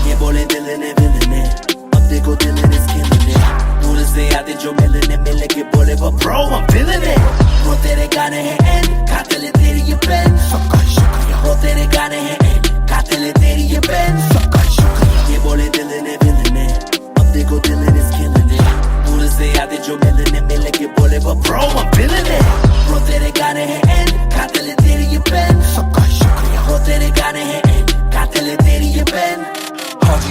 ये बोले दिल ने विलन है, अब देखो दिल is killing it. दूर से आते जो मिलने मिलने के बोले वो bro I'm feeling it. वो तेरे गाने हैं एंड कातिल है तेरी ये पेन, सबका शुक्रिया. वो तेरे गाने हैं एंड कातिल है तेरी ये पेन, सबका शुक्रिया. ये बोले दिल ने विलन है, अब देखो दिल is killing it. दूर से आते जो मिलने मिलने के बोले वो bro I'm feeling it. वो तेरे गाने हैं एंड कातिल है तेरी ये पेन, सबका शुक्रिया. वो तेरे गाने हैं एंड कातिल है तेरी ये पेन.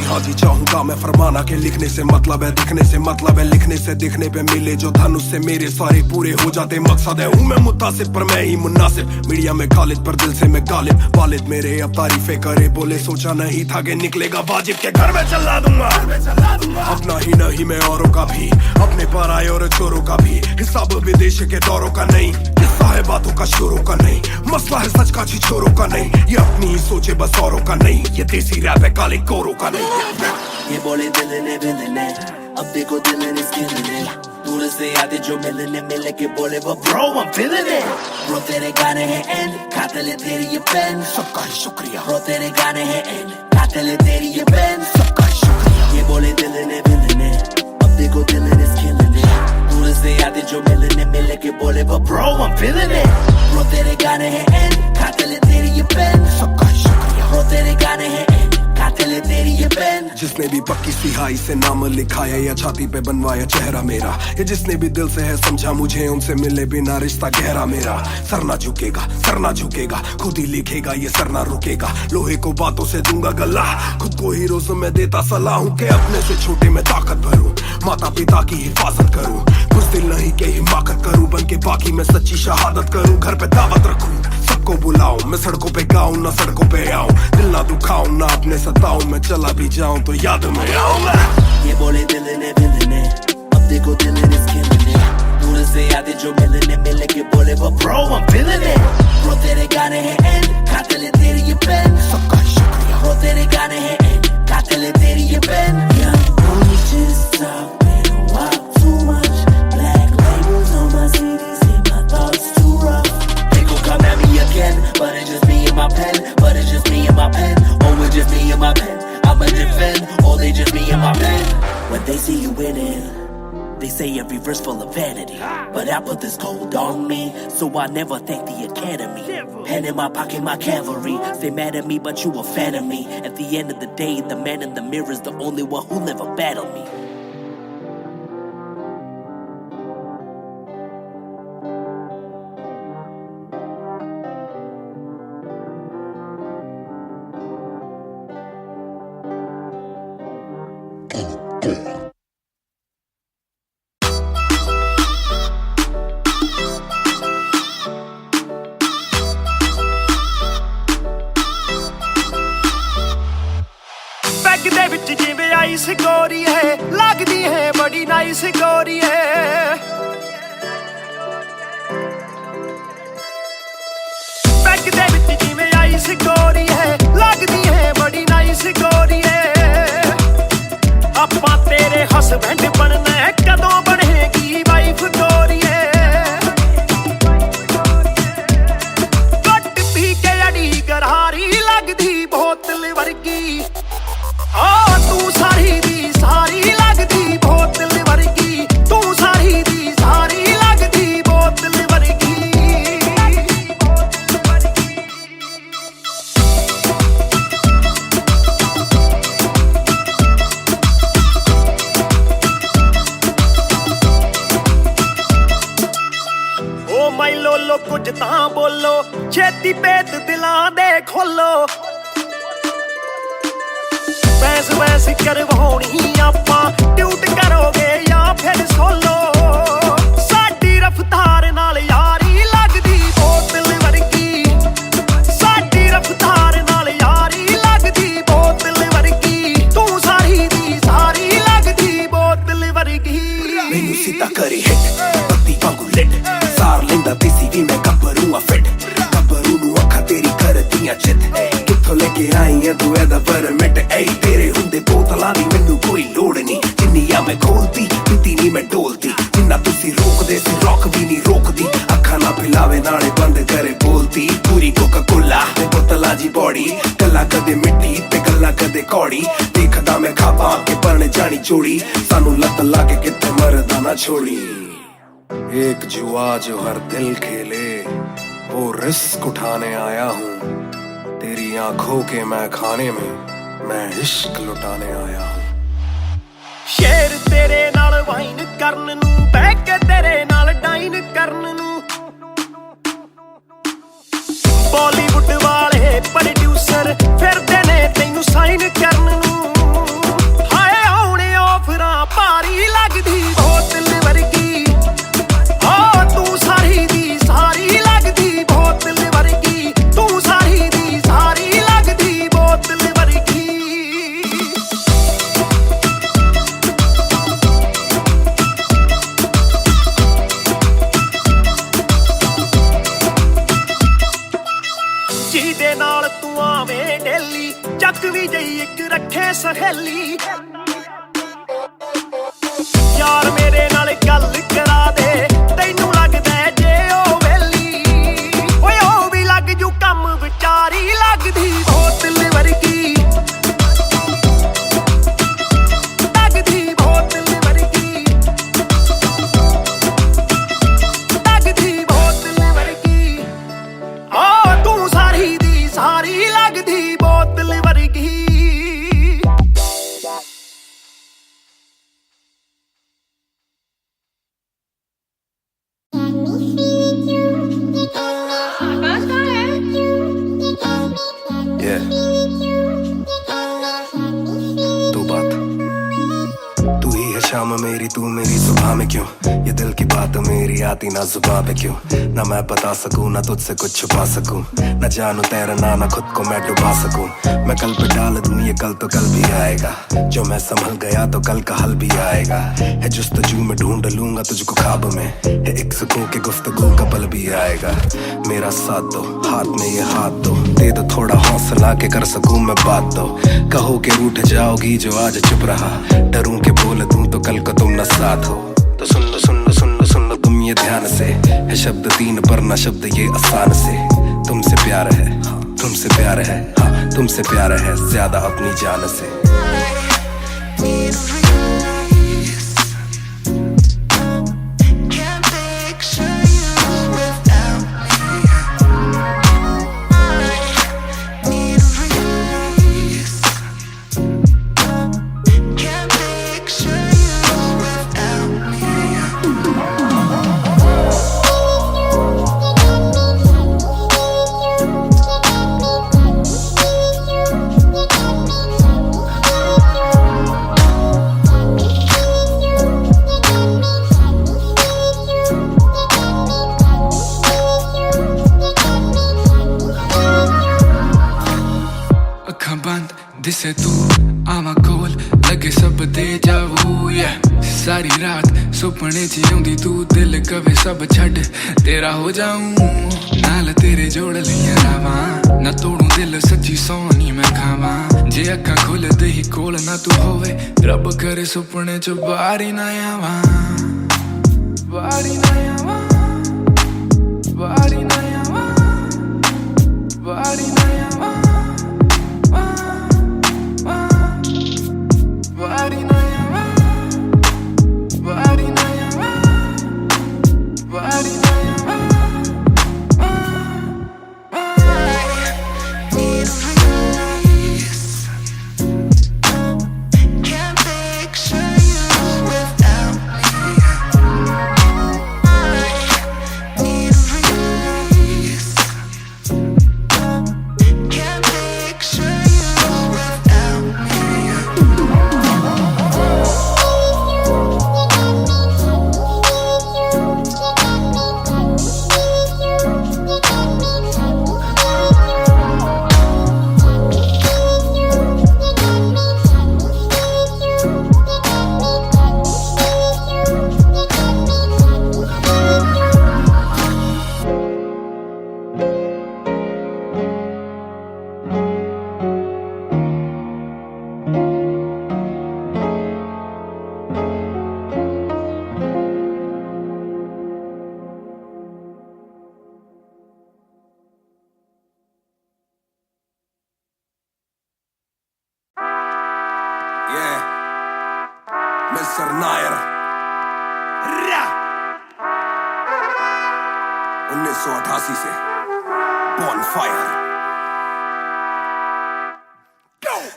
हाँ जी चाहूंगा मैं फरमाना के लिखने से मतलब है दिखने से मतलब है लिखने से दिखने पे मिले जो धनुष से मेरे सारे पूरे हो जाते मकसद है. हूँ मैं मुतासिब पर मैं ही मुनासिब, मीडिया में खालिद पर दिल से मैं गालिब. वालिद मेरे अब तारीफे करे बोले सोचा नहीं था कि निकलेगा वाजिब के घर में चला दूंगा. अपना ही नहीं मैं औरों का भी, अपने पर आए और चोरों का भी. हिसाब विदेश के दौरों का नहीं, किस्सा है बातों का शोरों का नहीं. मसला है सच का छिछोरों का नहीं, ये अपनी ही सोचे बस औरों का नहीं. ये देसी रैप है काले कोरों का नहीं. ये बोले दिल ने विलन है, अब देखो दिल is killing it. दूर से आते जो मिलने मिलने के बोले वो bro I'm feeling it. Bro तेरे गाने हैं एंड कातिल है तेरी ये पेन, सबका शुक्रिया. Bro तेरे गाने हैं एंड कातिल है तेरी ये पेन, सबका शुक्रिया. ये बोले दिल ने विलन है, अब देखो दिल is killing it. दूर से आते जो मिलने मिलने के बोले वो bro I'm feeling it. Bro तेरे गाने हैं एंड कातिल है तेरी ये पेन, सबका शुक्रिया. Bro तेरे गाने हैं एंड कातिल है तेरी ये पेन. जिसने भी पक्की सिहाई से नाम लिखाया या छाती पे बनवाया चेहरा मेरा, ये जिसने भी दिल से है समझा मुझे उनसे मिले बिना रिश्ता गहरा मेरा. सर ना झुकेगा सर ना झुकेगा, खुद ही लिखेगा ये सर ना रुकेगा. लोहे को बातों से दूंगा गला, खुद को हीरोज में देता सलाह हूँ कि अपने से छोटे में ताकत भरूं. माता पिता की हिफाजत करूं, कुछ दिल नहीं के हिमाकत करूं. बन के बाकी मैं सच्ची शहादत करूं, घर पे दावत रखूं. सबको बुलाऊं मैं सड़कों पे गाऊं ना सड़कों पे आऊं. दिल ना दुखाऊं ना अपने सताऊं, मैं चला भी जाऊं तो याद में आऊं मैं. ये बोले दिल ने विलन है, अब देखो दिल is killing it. दूर से आते जो मिलने मिलने के बोले वो bro I'm feeling it. Bro तेरे गाने हैं एंड कातिल है तेरी ये पेन, सबका शुक्रिया. Bro तेरे गाने हैं एंड कातिल है तेरी ये pen. Young boys just talking a while too much. Black labels on my CDs, see my thoughts too rough. They gon' come at me again, but it's just me and my pen, but it's just me and my pen. Oh it's just me and my pen, I'ma defend. Oh they just me and my pen. When they see you winning, they say every verse full of vanity, but I put this gold on me, so I never thank the academy. Pen in my pocket, my cavalry. Stay mad at me, but you a fan of me. At the end of the day, the man in the mirror is the only one who'll ever battle me. ਦੇ ਵਿੱਚ ਜਿਵੇਂ ice ਗੋਰੀ ਹੈ, ਲੱਗਦੀ ਹੈ ਬੜੀ nice ਗੋਰੀ ਹੈ. ਬੈਗ ਦੇ ਵਿੱਚ ਜਿਵੇਂ ਆਈਸ ਗੋਰੀ ਹੈ, ਲੱਗਦੀ ਹੈ ਬੜੀ ਨਾਈਸ ਗੋਰੀ ਹੈ. ਆਪਾਂ ਤੇਰੇ ਹਸਬੈਂਡ ਬਣਨਾ ਹੈ, ਕਦੋਂ ਬਣੇਗੀ ਵਾਈਫ ਗੋਰੀ ਹੈ. ਘੱਟ ਪੀ ਕੇ ਅੜੀ ਗਰਾਰੀ ਲੱਗਦੀ ਬੋਤਲ ਵਰਗੀ. ਤੂੰ ਸਾਰੀ ਦੀ ਸਾਰੀ ਲੱਗਦੀ ਬੋਤਲ ਵਰਗੀ, ਤੂੰ ਸਾਰੀ ਦੀ ਸਾਰੀ ਲੱਗਦੀ ਬੋਤਲ ਵਰਗੀ. ਓ ਮਾਈ ਲੋਲੋ ਕੁਝ ਤਾਂ ਬੋਲੋ, ਛੇਤੀ ਭੇਤ ਦਿਲਾਂ ਦੇ ਖੋਲੋ. ਬੈਸ ਬੈਸ ਕਰਵਾਉਣੀ ਆਪਾਂ, ਟਿਊਟ ਕਰੋਗੇ ਜਾਂ ਫਿਰ ਸੋਲੋ. ਸਾਡੀ ਰਫਤਾਰ ਨਾਲ ਯਾਰੀ ਲੱਗਦੀ ਬੋਤਲ ਵਰਗੀ, ਸਾਡੀ ਰਫਤਾਰ ਨਾਲ ਯਾਰੀ ਲੱਗਦੀ ਬੋਤਲ ਵਰਗੀ. ਤੂੰ ਸਾਰੀ ਦੀ ਸਾਰੀ ਲੱਗਦੀ ਬੋਤਲ ਵਰਗੀ. ਮੈਨੂੰ ਸਿੱਧਾ ਕਰੇ ਹਿੱਟ ਬੱਤੀ ਵਾਂਗੂ ਲਿਟ, ਸਾਰ ਲੈਂਦਾ ਦੇਸੀ ਵੀ ਮੈਂ ਗੱਭਰੂ ਆ ਫਿੱਟ. ਗੱਭਰੂ ਨੂੰ ਅੱਖਾਂ ਤੇਰੀ ਕਰਦੀਆਂ ਚਿੱਤ, ਕਿੱਥੋਂ ਲੈ ਕੇ ਆਈ ਐ ਤੂੰ ਇਹਦਾ ਪਰਮਿਟ. ਏ ਤੇਰੇ ਹੁੰਦੇ ਬੋਤਲਾਂ ਦੀ ਮੈਨੂੰ ਕੋਈ ਲੋੜ ਨਹੀਂ, ਜਿੰਨੀ ਆ ਮੈਂ ਖੋਲਤੀ ਪੀਤੀ ਨਹੀਂ ਮੈਂ ਢੋਲਤੀ. ਜਿੰਨਾ ਤੂੰ कौड़ी देखदा मैं खाबा के परने जानी जोड़ी सानू लत लाके किते मरदा ना छोड़ी एक जुआ जो हर दिल खेले वो रिस्क उठाने आया हूँ तेरी आंखों के मैं खाने में मैं इश्क लुटाने आया हूँ शेर तेरे नाल वाइन करन नू बह के तेरे नाल डाइन करन नू बॉलीवुड वाले प्रोड्यूसर फिरदे ने तैनू साइन करन नू हाय आउणे ऑफरां भारी लगदी बोतल वर्गी आ तू सारी दी सारी लगदी बोतल वर्गी तू सारी दी सारी लगदी बोतल वर्गी ਜਿਹਦੇ ਨਾਲ ਤੂੰ ਆਵੇਂ ਡੇਲੀ ਚੱਕ ਵੀ ਜਈ ਇੱਕ ਰੱਖੇ ਸਹੇਲੀ ਯਾਰ ਮੇਰੇ ਨਾਲ ਗੱਲ ਕਰਾ ਦੇ ਤੈਨੂੰ ਲੱਗਦਾ ਜੇ ਉਹ ਵੇਲੀ ਓਏ ਉਹ ਵੀ ਲੱਗ ਜੂ ਕੰਮ ਵਿਚਾਰੀ ਲੱਗਦੀ ਬੋਤਲ ਵਰਗੀ ਲੱਗਦੀ ਬੋਤਲ ਵਰਗੀ ਲੱਗਦੀ ਬੋਤਲ ਵਰਗੀ ਆ ਤੂੰ ਸਾਰੀ ਦੀ ਸਾਰੀ ਲੱਗਦੀ ਬੋਤਲ ਵਰਗੀ Yeah. दो बात तू ही है शाम मेरी तू मेरी सुबह में क्यों ये दिल की बात मेरी आती ना जुबां पे क्यों ना मैं बता सकूं ना तुझसे कुछ छुपा सकूं ना जानू तैरना ना खुद को मैं डुबा सकूं मैं कल पे डाल दूं ये कल तो कल भी आएगा जो मैं संभल गया तो कल का हल भी आएगा है जुस्तजू में ढूंढ लूंगा तुझको ख्वाब में है एक सुकून के गुफ्तगू का पल भी आएगा मेरा साथ दो हाथ में ये हाथ दो दे दो थोड़ा हौसला के कर सकूं मैं बात दो कहो के रूठ जाओगी जो आज चुप रहा डरूं के बोल दूं तो कल को तुम न साथ हो तो सुन लो सुन लो सुन लो सुन लो तुम ये ध्यान से है शब्द तीन पर ना शब्द ये आसान से तुमसे प्यार है तुमसे प्यार है हाँ तुमसे प्यार है ज्यादा अपनी जान से दिसे तू आवा कोल लगे सब दे जावू सारी रात सुपने च आउंदी तू दिल कवे सब छड़ तेरा हो जाऊं नाल तेरे जोड़ लिया रावा ना तोड़ू दिल सच्ची सोनी मैं खावा जे अखा खोल दे ही कोल ना तू होवे रब करे सुपने च बारी ना आवा बारी ना आवा बारी ना आवा बारी ना आवा प्रोफेसर नायर 1988 से Bonfire।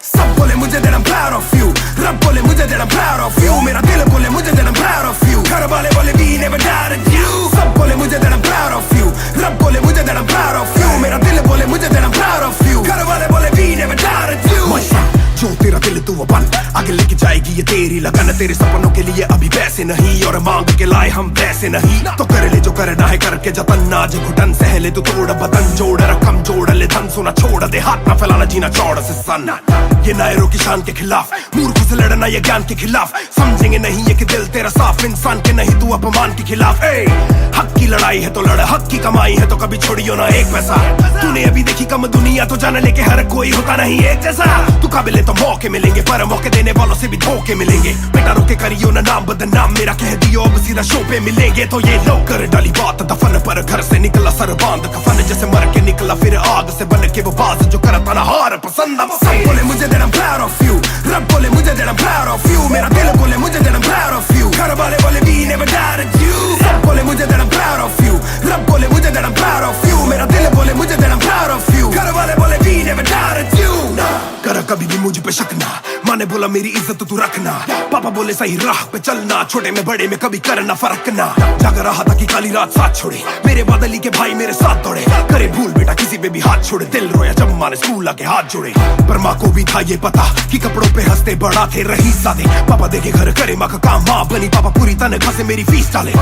सब बोले मुझे that I'm proud of you, रब बोले मुझे that I'm proud of you, मेरा दिल बोले मुझे that I'm proud of you, घर वाले बोले we never doubted you। सब बोले मुझे that I'm proud of you, रब बोले मुझे that I'm proud of you, मेरा दिल बोले मुझे that I'm proud of you, घर वाले बोले we never doubted you। जो तेरा दिल तू वो बन, आगे लेके जाएगी ये तेरी लगन, तेरे सपनों के लिए अभी पैसे नहीं और मांग के लाए हम पैसे नहीं, तो कर ले जो करना है करके जतन, आज घुटन सहले तू तोड़ बदन, जोड़ रकम जोड़ ले धन, सोना छोड़ दे हाथ ना फैलाना जीना चौड़ से सन। ये नायरों की शान के खिलाफ, मूर्खों से लड़ना ये ज्ञान के खिलाफ, समझेंगे नहीं ये कि दिल तेरा साफ, इंसान के नहीं तू अपमान के खिलाफ। हक की लड़ाई है तो लड़, हक की कमाई है तो कभी छोड़ियो ना एक पैसा, तूने अभी देखी कम दुनिया तो जान ले के हर कोई होता नहीं एक जैसा, तू काबिल तो मौके मिलेंगे पर मौके देने वालों से भी धोखे मिलेंगे, बेटा रोके करियो ना नाम बदनाम मेरा, कह दियो अब सीधा शो पे मिलेंगे, तो ये लो कर डाली बात दफन पर, घर से निकला सर बांध कफन, जैसे मर के निकला फिर आग से बन के वो बाज जो करता ना हार पसंद। सब बोले मुझे that I'm proud of you, रब बोले मुझे that I'm proud of you, मेरा दिल बोले मुझे that I'm proud of you, घर वाले बोले we never doubted you। सब बोले मुझे that I'm proud of you, रब बोले मुझे that I'm proud of you, मेरा दिल बोले मुझे that I'm proud of you, घर वाले बोले we never doubted you। कर कभी भी मुझ पे शक ना, माँ ने बोला मेरी इज्जत तू रखना, पापा बोले सही राह पे चलना, छोटे में बड़े में कभी करना फर्क ना, जाग रहा था कि काली रात साथ छोड़े, मेरे बादली के भाई मेरे साथ दौड़े, करे भूल बेटा किसी पे भी हाथ छोड़े, दिल रोया जब माँ ने स्कूल आके हाथ जोड़े, पर माँ को भी था ये पता कि कपड़ों पे हंसते बड़ा थे रही सादे, पापा देखे घर करे माँ का काम, माँ बनी पापा पूरी तनख्वाह से मेरी फीस डाले,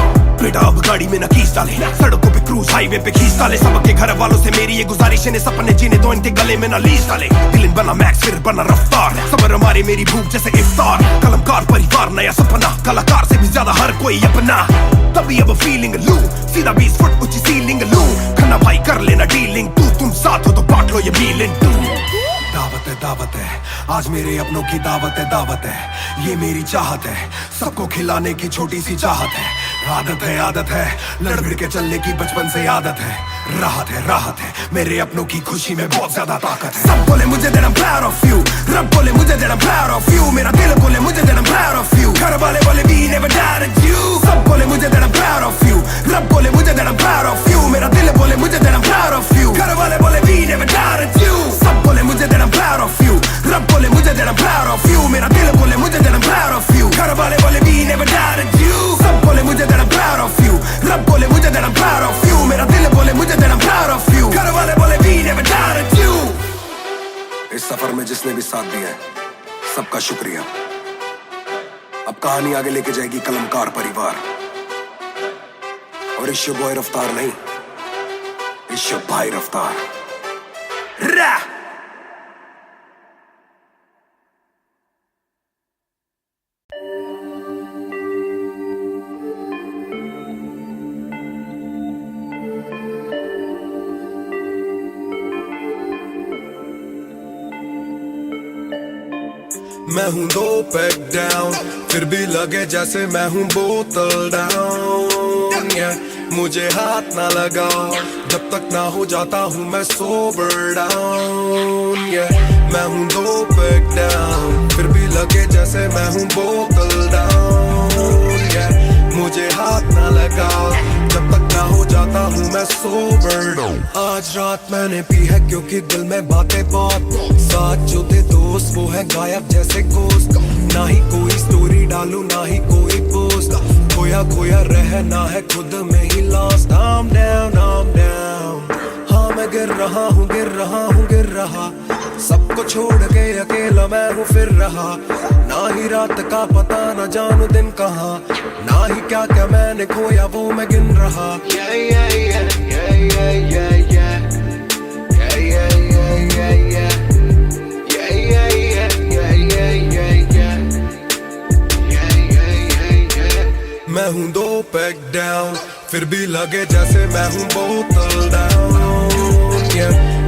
बेटा अब गाड़ी में न कीस डाले, सड़कों पे क्रूज हाईवे पे खींच डाले, सबके घर वालों से मेरी ये गुजारिश है सपने जीने दो इनके गले में न लीस डाले, दिल बना मैक्स फिर बना रफ्तार, सबर हमारे मेरी भूख जैसे इफ्तार, कलमकार परिवार नया सपना, कलाकार से भी ज्यादा हर कोई अपना, तभी अब फीलिंग लू, सीधा 20 फुट ऊंची सीलिंग लू, खन्ना भाई कर लेना डीलिंग, तुम साथ हो तो बांट लो ये फीलिंग। दावत है आज मेरे अपनों की दावत है, ये मेरी चाहत है, सबको खिलाने की छोटी सी चाहत है, आदत है लड़ भिड़ के चलने की बचपन से आदत है, राहत है मेरे अपनों की खुशी में बहुत ज्यादा ताकत है। सब बोले मुझे that I'm proud of you, रब बोले मुझे that I'm proud of you, मेरा दिल बोले मुझे that I'm proud of you, घर वाले बोले we never doubted you। सब बोले मुझे that I'm proud of you, रब बोले मुझे that I'm proud of you, मेरा दिल बोले मुझे that I'm proud of you, घर वाले बोले we never doubted you। सब बोले मुझे that I'm proud of you, रब बोले मुझे that I'm proud of you, मेरा दिल बोले मुझे that I'm proud of you, घर वाले बोले we never doubted you। सब बोले मुझे that I'm proud of you, रब बोले मुझे that I'm proud of you, मेरा दिल बोले मुझे that I'm proud of you, घर वाले बोले we never doubted you। इस सफर में जिसने भी साथ दिया है सबका शुक्रिया। अब कहानी आगे लेके जाएगी कलमकार परिवार, और इश्यो बॉय रफ्तार नहीं, इश्यो भाई रफ्तार। मैं हूँ 2 पैक डाउन, फिर भी लगे जैसे मैं हूँ बोतल डाउन, मुझे हाथ ना लगाओ जब तक ना हो जाता हूँ मैं सोबर डाउन, मैं हूँ 2 पैक डाउन, फिर भी लगे जैसे मैं हूँ बोतल डाउन, मुझे हाथ ना लगाओ जब तक ना हो जाता हूँ मैं सोबर डाउन। आज रात मैंने पी है क्योंकि दिल में बातें बहुत, साथ जो थे दोस्त वो है गायब जैसे गोश्त, ना ही कोई स्टोरी डालूं ना ही कोई पोस्ट, खोया रहना है खुद में ही लॉस्ट। I'm down, हाँ मैं गिर रहा, सबको छोड़ के अकेला मैं हूँ फिर रहा, ना ही रात का पता ना जानू दिन कहाँ, ना ही क्या क्या मैंने खोया वो मैं गिन रहा। मैं हूँ 2 पैक डाउन, फिर भी लगे जैसे मैं हूँ बोतल डाउन,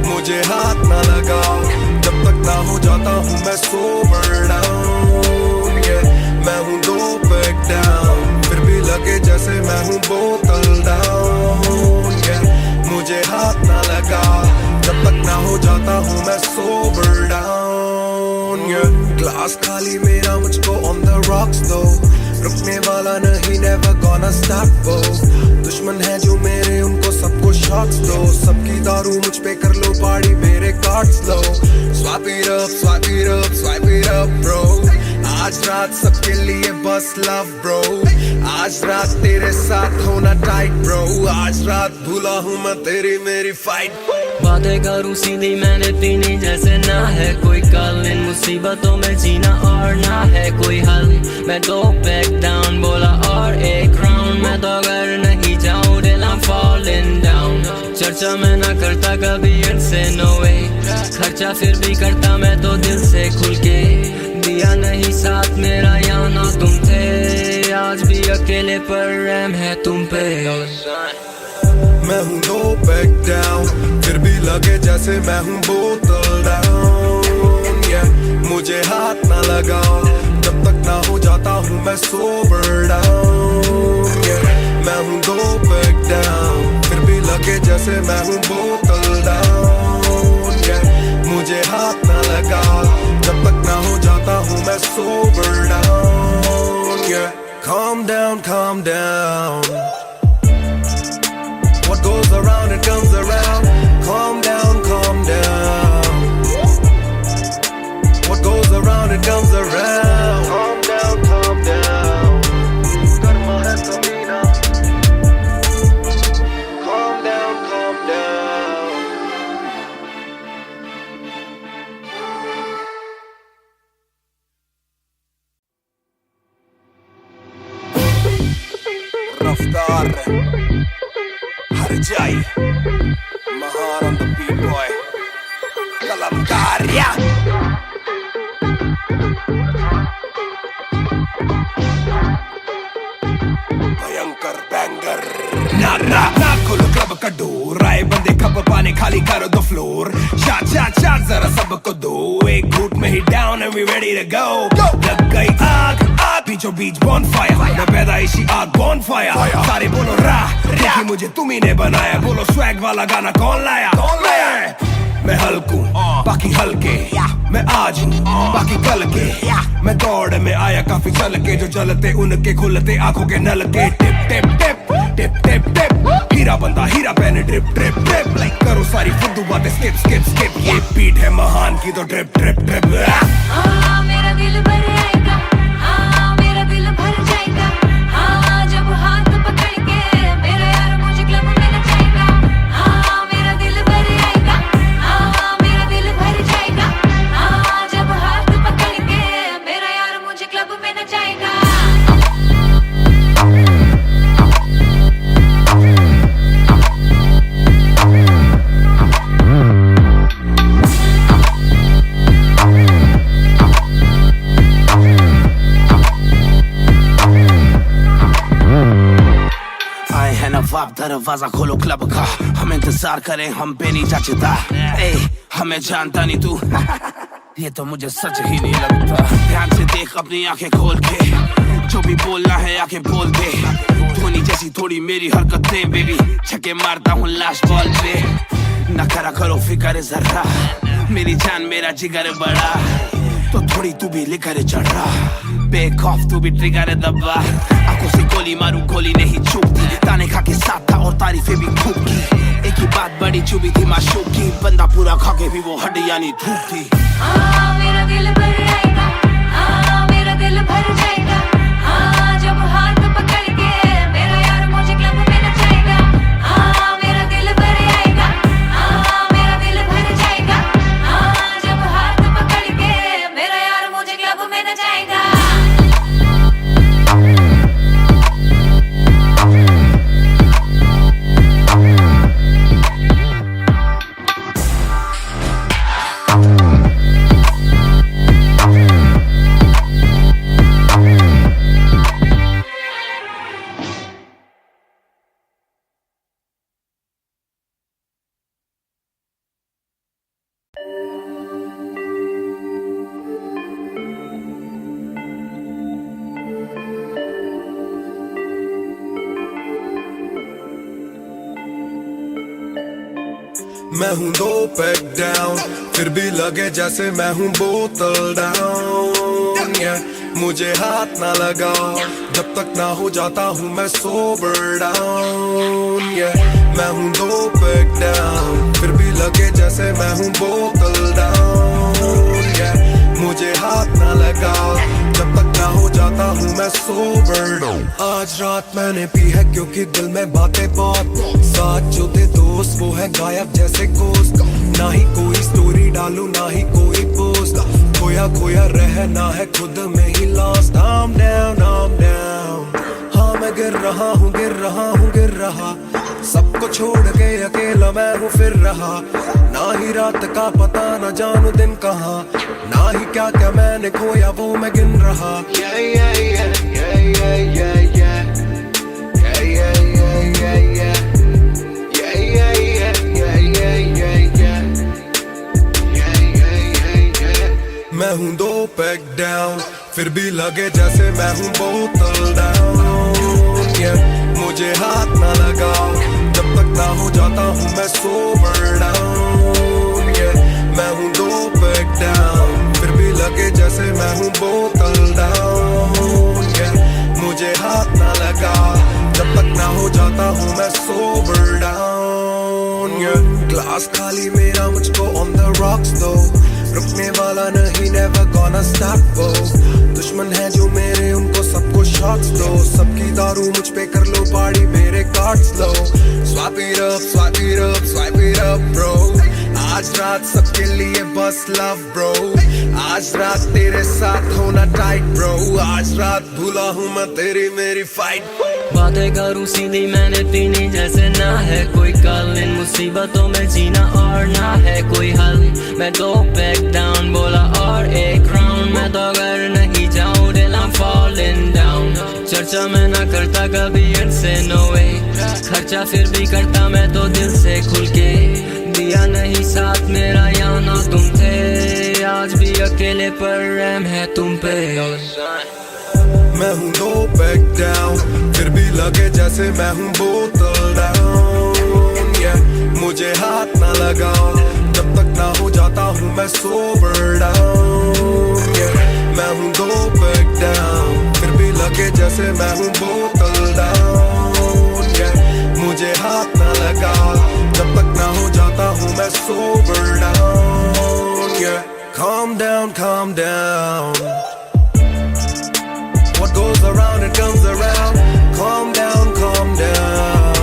मुझे हाथ ना लगाओ जब तक ना हो जाता हूँ मैं सोबर डाउन, मैं हूँ 2 पैक डाउन, फिर भी लगे जैसे मैं हूँ बोतल डाउन, मुझे हाथ ना लगाओ जब तक ना हो जाता हूँ मैं सोबर डाउन। ग्लास खाली मेरा मुझको on the rocks दो, रुकने वाला नहीं never gonna stop वो, दुश्मन है जो मेरे उनको सबको shots दो, सबकी दारू मुझ पे कर लो पार्टी मेरे cards low, swipe it up, swipe it up, swipe it up bro, आज रात सबके लिए बस love bro, आज रात तेरे साथ होना tight bro, आज रात भूला हूँ मैं तेरी मेरी fight। बातें करूँ सीधी मैंने पीनी जैसे ना है कोई कल, इन मुसीबतों में जीना और ना है कोई हल, मैं तो back down बोला और एक round, मैं तो अगर नहीं जाऊँ till I'm falling down, चर्चा मैं ना करता कभी इनसे no way, खर्चा फिर भी करता मैं तो दिल से खुल के, दिया नहीं साथ मेरा यहाँ ना तुम थे, आज भी अकेले पर रहम है तुम पे। मैं हूँ no back down, फिर भी लगे जैसे मैं हूँ बोतल down, yeah, मुझे हाथ ना लगाओ जब तक ना हो जाता हूँ मैं sober down, yeah, मैं हूँ no back down, फिर भी लगे जैसे मैं हूँ बोतल down, yeah, मुझे हाथ ना लगाओ जब तक ना हो जाता हूँ मैं sober down, yeah, calm down, calm down, what goes around it comes around, calm down, calm down, what goes around it comes around, calm down, calm down, karma hai kabhi na, calm down, calm down. रफ्तार हर जाई Mahar on the beat boy कलमकार या भयंकर banger ना खोलो club का door, आए बंदे खप पाने खाली करो दो फ्लोर, शाट जरा सबको दो, एक घूट में ही down and we ready to go, लग गई आग बीचों बीच bonfire, मैं पैदाइशी आग bonfire, सारे बोलो रा क्योंकि मुझे तुम्ही ने बनाया, बोलो swag वाला गाना कौन लाया, मैं हल्कू बाकी हल्के, मैं आज हूँ बाकी कल के, मैं दौड़ में आया काफी चल के, जो चलते उनके खुलते आंखों के नल के, टिप टिप टिप टिप टिप टिप, हीरा बंदा हीरा पहने ड्रिप ड्रिप ड्रिप, लाइक करो सारी फुद्दू बातें स्किप स्किप स्किप, ये बीट है महान की तो ड्रिप ड्रिप ड्रिप। मेरा दिल भर आएगा, मेरा दिल भर जाएगा, जब हाथ पकड़ के मेरा यार मुझे क्लब में नचाएगा, मेरा दिल भर आएगा, मेरा दिल भर जाएगा, जब हाथ पकड़ के मेरा यार मुझे क्लब में नचाएगा। आप दरवाजा खोलो क्लब का, हम इंतजार करें हम पे नहीं जचता, हमें जानता नहीं तू ये तो मुझे सच ही नहीं लगता, ध्यान से देख अपनी आंखें खोल के, जो भी बोलना है आके बोल दे, धोनी जैसी थोड़ी मेरी हरकतें बेबी, छक्के मारता हूँ लास्ट बॉल पे, न करा करो फिक्र जरा, मेरी जान मेरा जिगर बड़ा, तो थोड़ी तू भी लेकर चढ़ रहा, बेक ऑफ तू भी ट्रिगर दबा, आंखों से गोली मारू गोली नहीं चूकती, ताने खा के साथ था और तारीफें भी खूब की, एक ही बात बड़ी चुभी थी माशूक की, बंदा पूरा खा के भी वो हड्डियां नहीं थूकती। मेरा दिल भर आएगा, मेरा दिल भर जाएगा, जब हाथ पकड़ के मेरा यार मुझे क्लब में नचाएगा, मेरा दिल भर आएगा, मेरा दिल भर जाएगा, जब हाथ पकड़ के मेरा यार मुझे क्लब में नचाएगा। मैं हूँ 2 पैक डाउन, फिर भी लगे जैसे मैं हूँ बोतल डाउन। मुझे हाथ ना लगाओ जब तक ना हो जाता हूँ मैं सोबर डाउन। मैं हूँ 2 पैक डाउन, फिर भी लगे जैसे मैं हूँ बोतल डाउन। मुझे हाथ ना लगाओ जब तक ना हो जाता हूँ मैं सोबर डाउन। आज रात मैंने पी है क्योंकि दिल में बातें बहुत, साथ जो थे दोस्त वो है गायब जैसे कोस्ट। ना ही कोई स्टोरी डालूं ना ही कोई पोस्ट, खोया खोया रहना है खुद में he lost. I'm down, I'm down, हाँ मैं गिर रहा हूँ गिर रहा हूँ गिर रहा, सबको छोड़ के अकेला मैं हूँ फिर रहा। ना ही रात का पता ना जानू दिन कहाँ, ना ही क्या क्या मैंने खोया वो मैं गिन रहा। Yeah, yeah, yeah, yeah, yeah, yeah, yeah. Yeah, yeah, yeah, yeah, yeah. Yeah, yeah, yeah, yeah, yeah, yeah, yeah. Yeah, yeah, yeah, yeah. मैं हूँ 2 पैक डाउन, फिर भी लगे जैसे मैं हूँ बोतल डाउन। मुझे हाथ ना लगाओ जब तक ना हो जाता हूँ मैं सोबर डाउन। मैं हूँ 2 पैक डाउन, फिर भी लगे जैसे मैं हूँ बोतल डाउन। मुझे हाथ ना लगाओ जब तक ना हो जाता हूँ मैं सोबर डाउन। ग्लास खाली मेरा मुझको ऑन द रॉक्स दो, रुकने वाला नहीं never gonna stop वो। दुश्मन है जो मेरे उनको सबको शॉट्स दो, सबकी दारू मुझ पे कर लो पार्टी मेरे cards low. Swipe it up, swipe it up, swipe it up bro, आज रात सबके लिए बस लव ब्रो। आज रात तेरे साथ होना टाइट ब्रो, आज रात भूला हूँ मैं तेरी मेरी फाइट। बातें करूँ सीधी मैंने पीनी जैसे ना है कोई कल, इन मुसीबतों में जीना और ना है कोई हल। मैं 2 पैक डाउन बोला और एक राउंड, मैं तो अगर नहीं जाऊँ दिल I'm falling down। चर्चा मैं ना करता कभी इनसे no way, खर्चा फिर भी करता मैं तो दिल से खुल के। दिया नहीं साथ मेरा यहाँ ना तुम थे, आज भी अकेले पर रहम है तुम पे। मैं हूँ 2 पैक डाउन, फिर भी लगे जैसे मैं हूँ बोतल डाउन। मुझे हाथ ना लगाओ जब तक ना हो जाता हूँ मैं सोबर डाउन। मैं हूँ 2 पैक डाउन, फिर भी लगे जैसे मैं हूँ बोतल डाउन। मुझे हाथ ना लगाओ जब तक ना हो जाता हूँ मैं sober down. Calm down, calm down, what goes around it comes around. Calm down, calm down,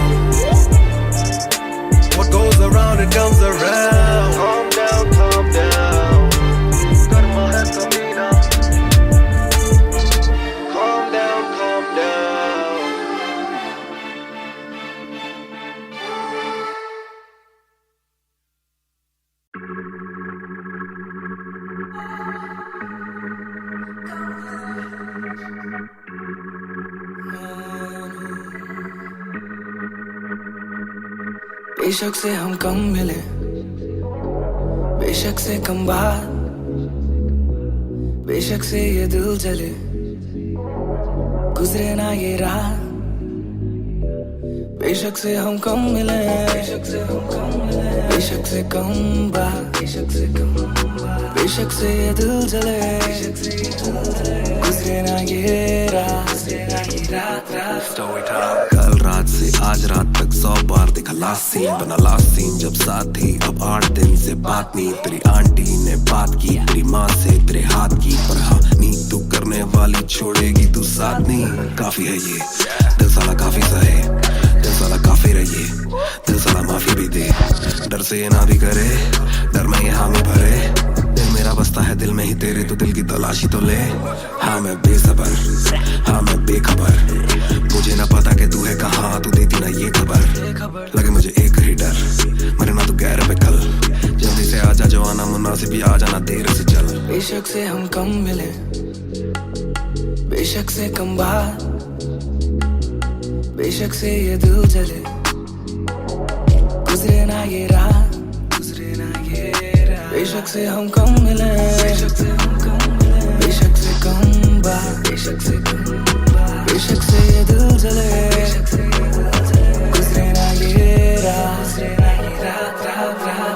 what goes around it comes around. Calm down, calm down, karma hai kabhi na. Calm down, calm down. बेशक से हम कम मिले, बेशक से कम बात, बेशक से ये दिल जले, गुजरे ना ये रात। बेशक से हम कम मिले, बेशक से हम कम मिले, बेशक से कम बात, बेशक से कम बात, बेशक से ये दिल जले, गुजरे ना ये रात, गुजरे ना ये रात। कल रात से आज रात तक 100 बार देखा लास्ट सीन, बना लास्ट सीन जब साथ थी। अब 8 दिन से बात नहीं, तेरी आंटी ने बात की, तेरी माँ से तेरे हाथ की, पर हाँ नींद तू करने वाली छोड़ेगी तू साथ नहीं। काफी है ये दिल साला काफी सहे, दिल साला काफी रहिए, दिल साला माफी भी दे, डर से ये ना भी करे, डर में ये हामी भरे। दिल मेरा बसता है दिल में ही तेरे, तो दिल की तलाशी तो ले। हाँ मैं बेसबर, हाँ मैं बेखबर, मुझे ना पता कि तू है कहाँ, तू देती ना ये खबर। लगे मुझे एक ही डर, मरे ना तू गैर पे कल, जल्दी से आजा जो आना मुनासिब, आ जाना देर से चल। बेशक से हम कम मिले, बेशक से कम बात, बेशक से ये दिल जले, गुजरे ना ये रात, गुजरे ना ये रात। बेशक से हम कम मिले, बेशक से हम कम मिले, बेशक से कम बात, बेशक से कम बात, बेशक से ये दिल जले, गुजरे ना ये रात, गुजरे ना ये रात, रात, रात, रात।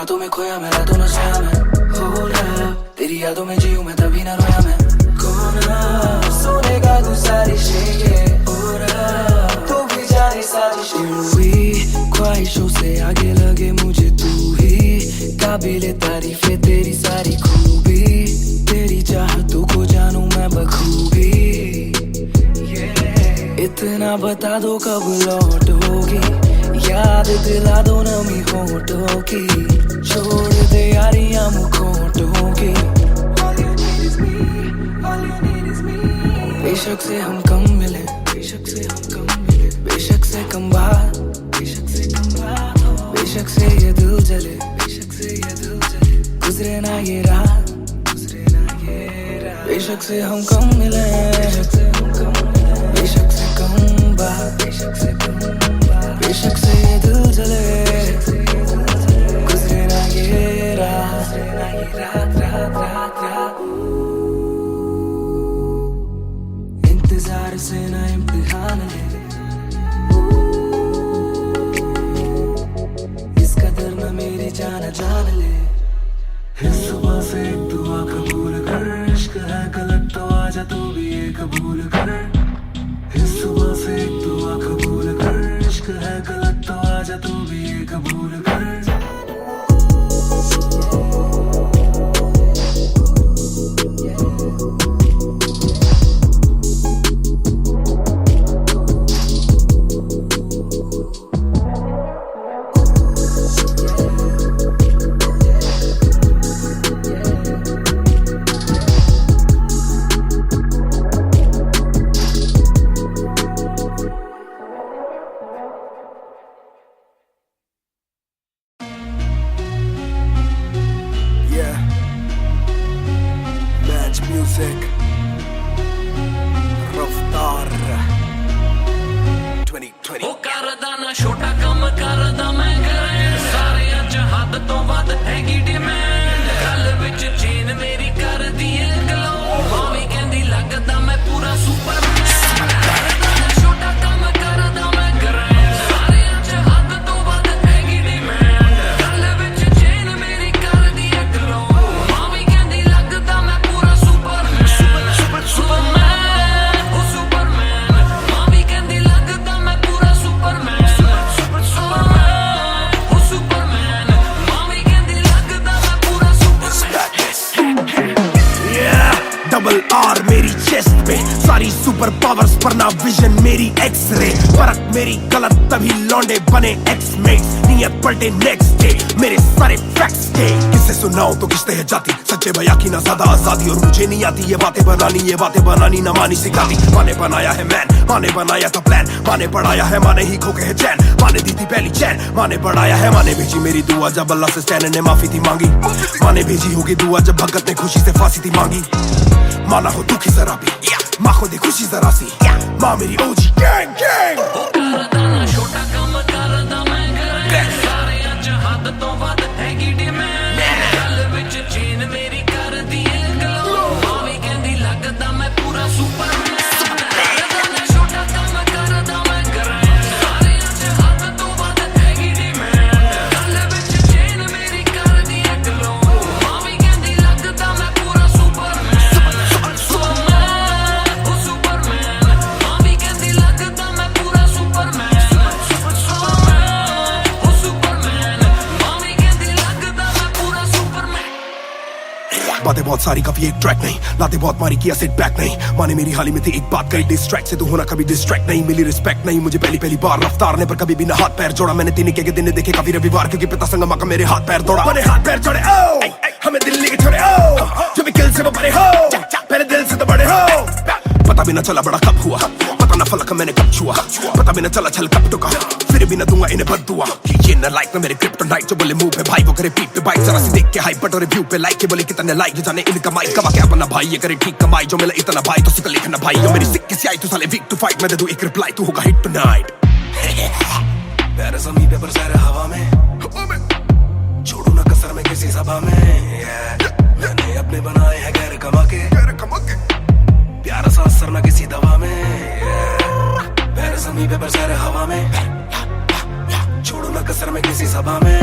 बातों में खोया मैं, रातों न सोया मैं। हो रहा तेरी यादों में जीऊं मैं, तभी ना रोया मैं। कौन सुनेगा गुजारिशें, हो रहा तू भी जाने साजिशें। हुई ख्वाहिशों से आगे लगे मुझे तू ही, काबिले तारीफे तेरी सारी खूबी, तेरी चाहतों को जानूं मैं बखूबी। इतना बता दो कब लौटोगी, याद दिला दो नमी होठों की, छोड़ दे यारियां मुखोटों की। बेशक से हम कम मिले, बेशक से हम कम मिले, बेशक से कम बात, बेशक से कम बात हो, बेशक से ये दिल जले, बेशक से ये दिल जले, गुजरे ना ये रात, गुजरे ना ये रात। बेशक से हम कम मिले, बेशक से हम कम मिले, बेशक से कम बात, बेशक से कम बात, बेशक से ये दिल जले, गुजरे ना ये रात, रात रात रात रात। इंतजार से ना इम्तिहान ले, इस कदर ना मेरी जान जान ले। इस सुबह से एक दुआ कबूल कर, इश्क है गलत तो आजा तू भी ये कबूल कर। इस सुबह से एक दुआ कबूल कर, इश्क है गलत तो आजा तू भी ये कबूल कर। Music Raftar 2020 ਉਹ ਕਰਦਾ ਨਾ ਛੋਟਾ ਕੰਮ ਕਰਦਾ ਮੈਂ ਗ੍ਰੈਂਡ, ਸਾਰੇ ਅੱਜ ਹੱਦ ਤੋਂ ਵੱਧ ਹੈਗੀ ਡਿਮਾਂਡ, ਗੱਲ ਵਿੱਚ ਚੇਨ ਮੇਰੀ ਕਰਦੀ ਏ ਗਲੋ, ਮਾਵੀ ਕਹਿੰਦੀ ਲੱਗਦਾ ਮੈਂ ਪੂਰਾ ਸੁਪਰਮੈਨ। ਕਰਦਾ ਨਾ ਛੋਟਾ ਕੰਮ ਕਰਦਾ ਮੈਂ ਗ੍ਰੈਂਡ, ਸਾਰੇ ਅੱਜ ਹੱਦ ਤੋਂ ਵੱਧ ਹੈਗੀ ਡਿਮਾਂਡ, ਗੱਲ ਵਿੱਚ ਚੇਨ ਮੇਰੀ ਕਰਦੀ ਏ ਗਲੋ, ਮਾਵੀ ਕਹਿੰਦੀ ਲੱਗਦਾ ਮੈਂ ਪੂਰਾ ਸੁਪਰਮੈਨ। ਸੁਪਰਮੈਨ ਉਹ ਸੁਪਰਮੈਨ, ਮਾਵੀ ਕਹਿੰਦੀ ਲੱਗਦਾ ਮੈਂ ਪੂਰਾ ਸੁਪਰਮੈਨ। ਸੁਪਰਮੈਨ ਉਹ ਸੁਪਰਮੈਨ, ਮਾਵੀ ਕਹਿੰਦੀ ਲੱਗਦਾ ਮੈਂ ਪੂਰਾ ਸੁਪਰਮੈਨ। डबल आर मेरी चेस्ट पे, सारी सुपर पावर्स पर ना विजन मेरी एक्स-रे, फर्क मेरी गलत तभी लौंडे बने एक्स-मेट्स, नियत पलटे नेक्स्ट डे, मेरे सारे फैक्ट्स थे। किससे सुनाऊं तो किसते है जाती, सच्चे बया की ना ज्यादा आजादी, और मुझे नहीं आती ये बातें बनानी ना मानी सिखाती। माने बनाया है मैन, माने बनाया था प्लान, माने पढ़ाया है, माने ही खो के है चैन, माने दी थी पहली चैन, माने बढ़ाया है, माने भेजी मेरी दुआ जब अल्लाह से स्टैन ने माफी थी मांगी, माने भेजी होगी दुआ जब भगत ने खुशी से फांसी थी मांगी। माना हो दुखी जरा भी, माँ को दे खुशी जरा सी, माँ मेरी ओजी गैंग गैंग। ਕਰਦਾ ਨਾ ਛੋਟਾ ਕੰਮ ਕਰਦਾ ਮੈਂ ਗ੍ਰੈਂਡ, ਸਾਰੇ ਅੱਜ ਹੱਦ ਤੋਂ ਵੱਧ ਹੈਗੀ ਡਿਮਾਂਡ, ਗੱਲ ਵਿੱਚ ਚੇਨ ਮੇਰੀ ਕਰਦੀ ਏ ਗਲੋ, ਮਾਵੀ ਕਹਿੰਦੀ ਲੱਗਦਾ ਮੈਂ ਪੂਰਾ ਸੁਪਰਮੈਨ। ਕਰਦਾ ਨਾ ਛੋਟਾ ਕੰਮ ਕਰਦਾ ਮੈਂ ਗ੍ਰੈਂਡ, ਸਾਰੇ ਅੱਜ ਹੱਦ ਤੋਂ ਵੱਧ ਹੈਗੀ ਡਿਮਾਂਡ, ਗੱਲ ਵਿੱਚ ਚੇਨ ਮੇਰੀ ਕਰਦੀ ਏ ਗਲੋ, ਮਾਵੀ ਕਹਿੰਦੀ ਲੱਗਦਾ ਮੈਂ ਪੂਰਾ ਸੁਪਰਮੈਨ। ਸੁਪਰਮੈਨ ਉਹ ਸੁਪਰਮੈਨ, ਮਾਵੀ ਕਹਿੰਦੀ ਲੱਗਦਾ ਮੈਂ ਪੂਰਾ ਸੁਪਰਮੈਨ। ਸੁਪਰਮੈਨ ਉਹ ਸੁਪਰਮੈਨ, ਮਾਵੀ ਕਹਿੰਦੀ ਲੱਗਦਾ ਮੈਂ ਪੂਰਾ ਸੁਪਰਮੈਨ। बातें बहुत सारी कभी एक ट्रैक नहीं, लाते बहुत मारी किया सेट बैक नहीं, माने मेरी हाल ही में थी एक बात कही, डिस्ट्रैक्ट से तू होना कभी डिस्ट्रैक्ट नहीं, मिली रिस्पेक्ट नहीं मुझे पहली बार, रफ्तार ने पर कभी भी ना हाथ पैर जोड़ा, मैंने तीन के दिन देखे काफी रविवार, क्योंकि पिता संगमा का मेरे हाथ पैर दौड़ा, मैंने हाथ पैर जोड़े ओ हमें दिल्ली के छोड़े ओ, जो भी किल से वो बड़े हो, पहले दिल से तो बड़े हो। पता भी ना चला बड़ा कब हुआ, पता ना फलक मैंने कब छुआ, पता भी ना चला छल कब टुका, फिर भी ना दूंगा इन्हें बददुआ। ये ना लाइक ना मेरे क्रिप्टोनाइट, जो बोले मुंह पे भाई वो करे पीठ पे बाइक, जरा सी देख के हाइप बट और रिव्यू पे लाइक, के बोले कितने लाइक, ये जाने इनका माइक कमा क्या बना भाई, ये करे ठीक कमाई, जो मिला इतना भाई तो सिक्का लिखना भाई, जो मेरी सिक्के से आई तू साले वीक टू फाइट, मैं दे दूं एक रिप्लाई तू होगा हिट टुनाइट। पैर ज़मीन पे बरसा रहा हवा में, छोड़ू ना कसर में किसी सभा में, मैंने अपने बनाए हैं गैर कमा के, प्यारा सा असर ना किसी दवा में, पैर ज़मीन पे बरसा रहा हवा में, छोड़ू ना कसर में किसी सभा में,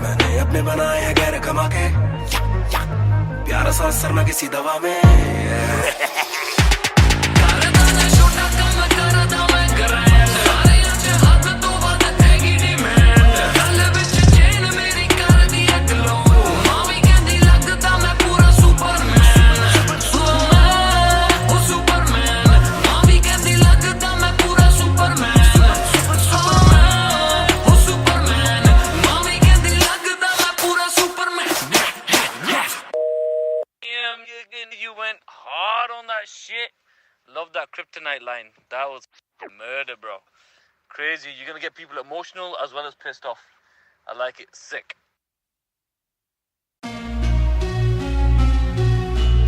मैंने प्यारा सा असर ना किसी दवा में You went hard on that shit. Love that kryptonite line. That was murder, bro. Crazy. You're gonna get people emotional as well as pissed off. I like it. Sick.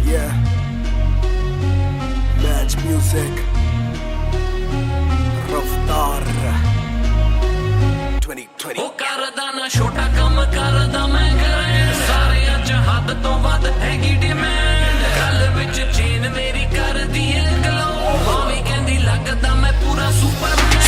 Yeah. Match music. Raftar 2020. ਉਹ ਕਰਦਾ ਨਾ ਛੋਟਾ ਕੰਮ ਕਰਦਾ ਮੈਂ grand ਸਾਰਿਆਂ ਚ ਹੱਦ ਤੋਂ ਵੱਧ ਹੈਗੀ ਡਿਮਾਂਡ ਗੱਲ ਵਿੱਚ ਚੇਨ ਮੇਰੀ ਕਰਦੀ ਏ ਗਲੋ ਮਾਵੀ ਕਹਿੰਦੀ ਲੱਗਦਾ ਮੈਂ ਪੂਰਾ ਸੁਪਰਮੈਨ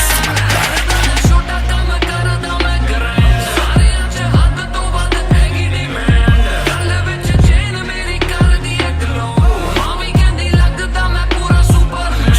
ਕਰਦਾ ਨਾ ਛੋਟਾ ਕੰਮ ਕਰਦਾ ਮੈਂ ਗ੍ਰੈਂਡ ਸਾਰਿਆਂ ਚ ਹੱਦ ਤੋਂ ਵੱਧ ਹੈਗੀ ਡਿਮਾਂਡ ਗੱਲ ਵਿੱਚ ਚੇਨ ਮੇਰੀ ਕਰਦੀ ਏ ਗਲੋ ਮਾਵੀ ਕਹਿੰਦੀ ਲੱਗਦਾ ਮੈਂ ਪੂਰਾ ਸੁਪਰਮੈਨ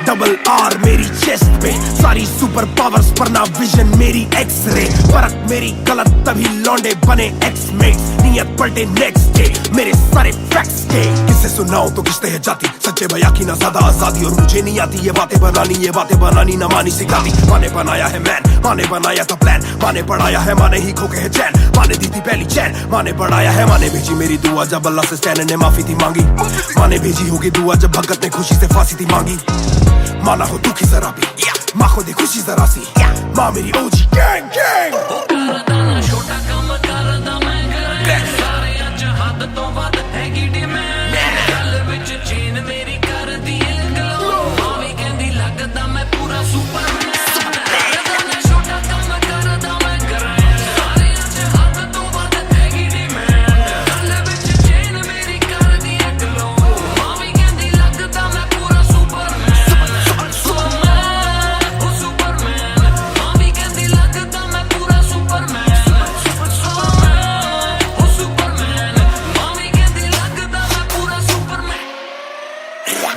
डबल आर मेरी चेस्ट पे सारी सुपर पावर्स पर ना विजन मेरी एक्स-रे फर्क मेरी गलत तभी लौंडे बने एक्स-मेट्स नियत पलटे नेक्स्ट डे मेरे सारे फैक्ट्स के किसे सुनाओ तो किसते है जाती सच्चे भैया की ना ज्यादा आजादी और मुझे नहीं आती ये बातें बनानी ना मानी सिखाती माने बनाया है मैन माने बनाया था प्लान माने पढ़ाया है माने ही खोके है चैन माने दी थी पहली चैन माने पढ़ाया है माने भेजी मेरी दुआ जब अल्लाह से स्टैन ने माफी थी मांगी माने भेजी होगी दुआ जब भगत ने खुशी से फांसी थी मांगी माना हो दुखी जरा भी माँ को दे खुशी जरा सी माँ मेरी ओजी गैंग गैंग करदा ना छोटा काम करदा मैं गैंग सारिਆਂ ਚ ਹੱਦ ਤੋਂ ਵੱਧ ਹੈਗੀ ਡਿਮਾਂਡ ਗੱਲ ਵਿੱਚ ਚੇਨ ਮੇਰੀ ਕਰਦੀ ਏ ਗਲੋ ਮਾਵੀ ਕਹਿੰਦੀ ਲੱਗਦਾ ਮੈਂ ਪੂਰਾ ਸੁਪਰਮੈਨ ਕਰਦਾ ਨਾ ਛੋਟਾ ਕੰਮ ਕਰਦਾ ਮੈਂ ਗੈਂਗ ਸਾਰਿਆਂ ਚ ਹੱਦ ਤੋਂ ਵੱਧ ਹੈਗੀ ਡਿਮਾਂਡ ਗੱਲ ਵਿੱਚ ਚੇਨ ਮੇਰੀ ਕਰਦੀ ਏ ਗਲੋ ਮਾਵੀ ਕਹਿੰਦੀ ਲੱਗਦਾ ਮੈਂ ਪੂਰਾ ਸੁਪਰਮੈਨ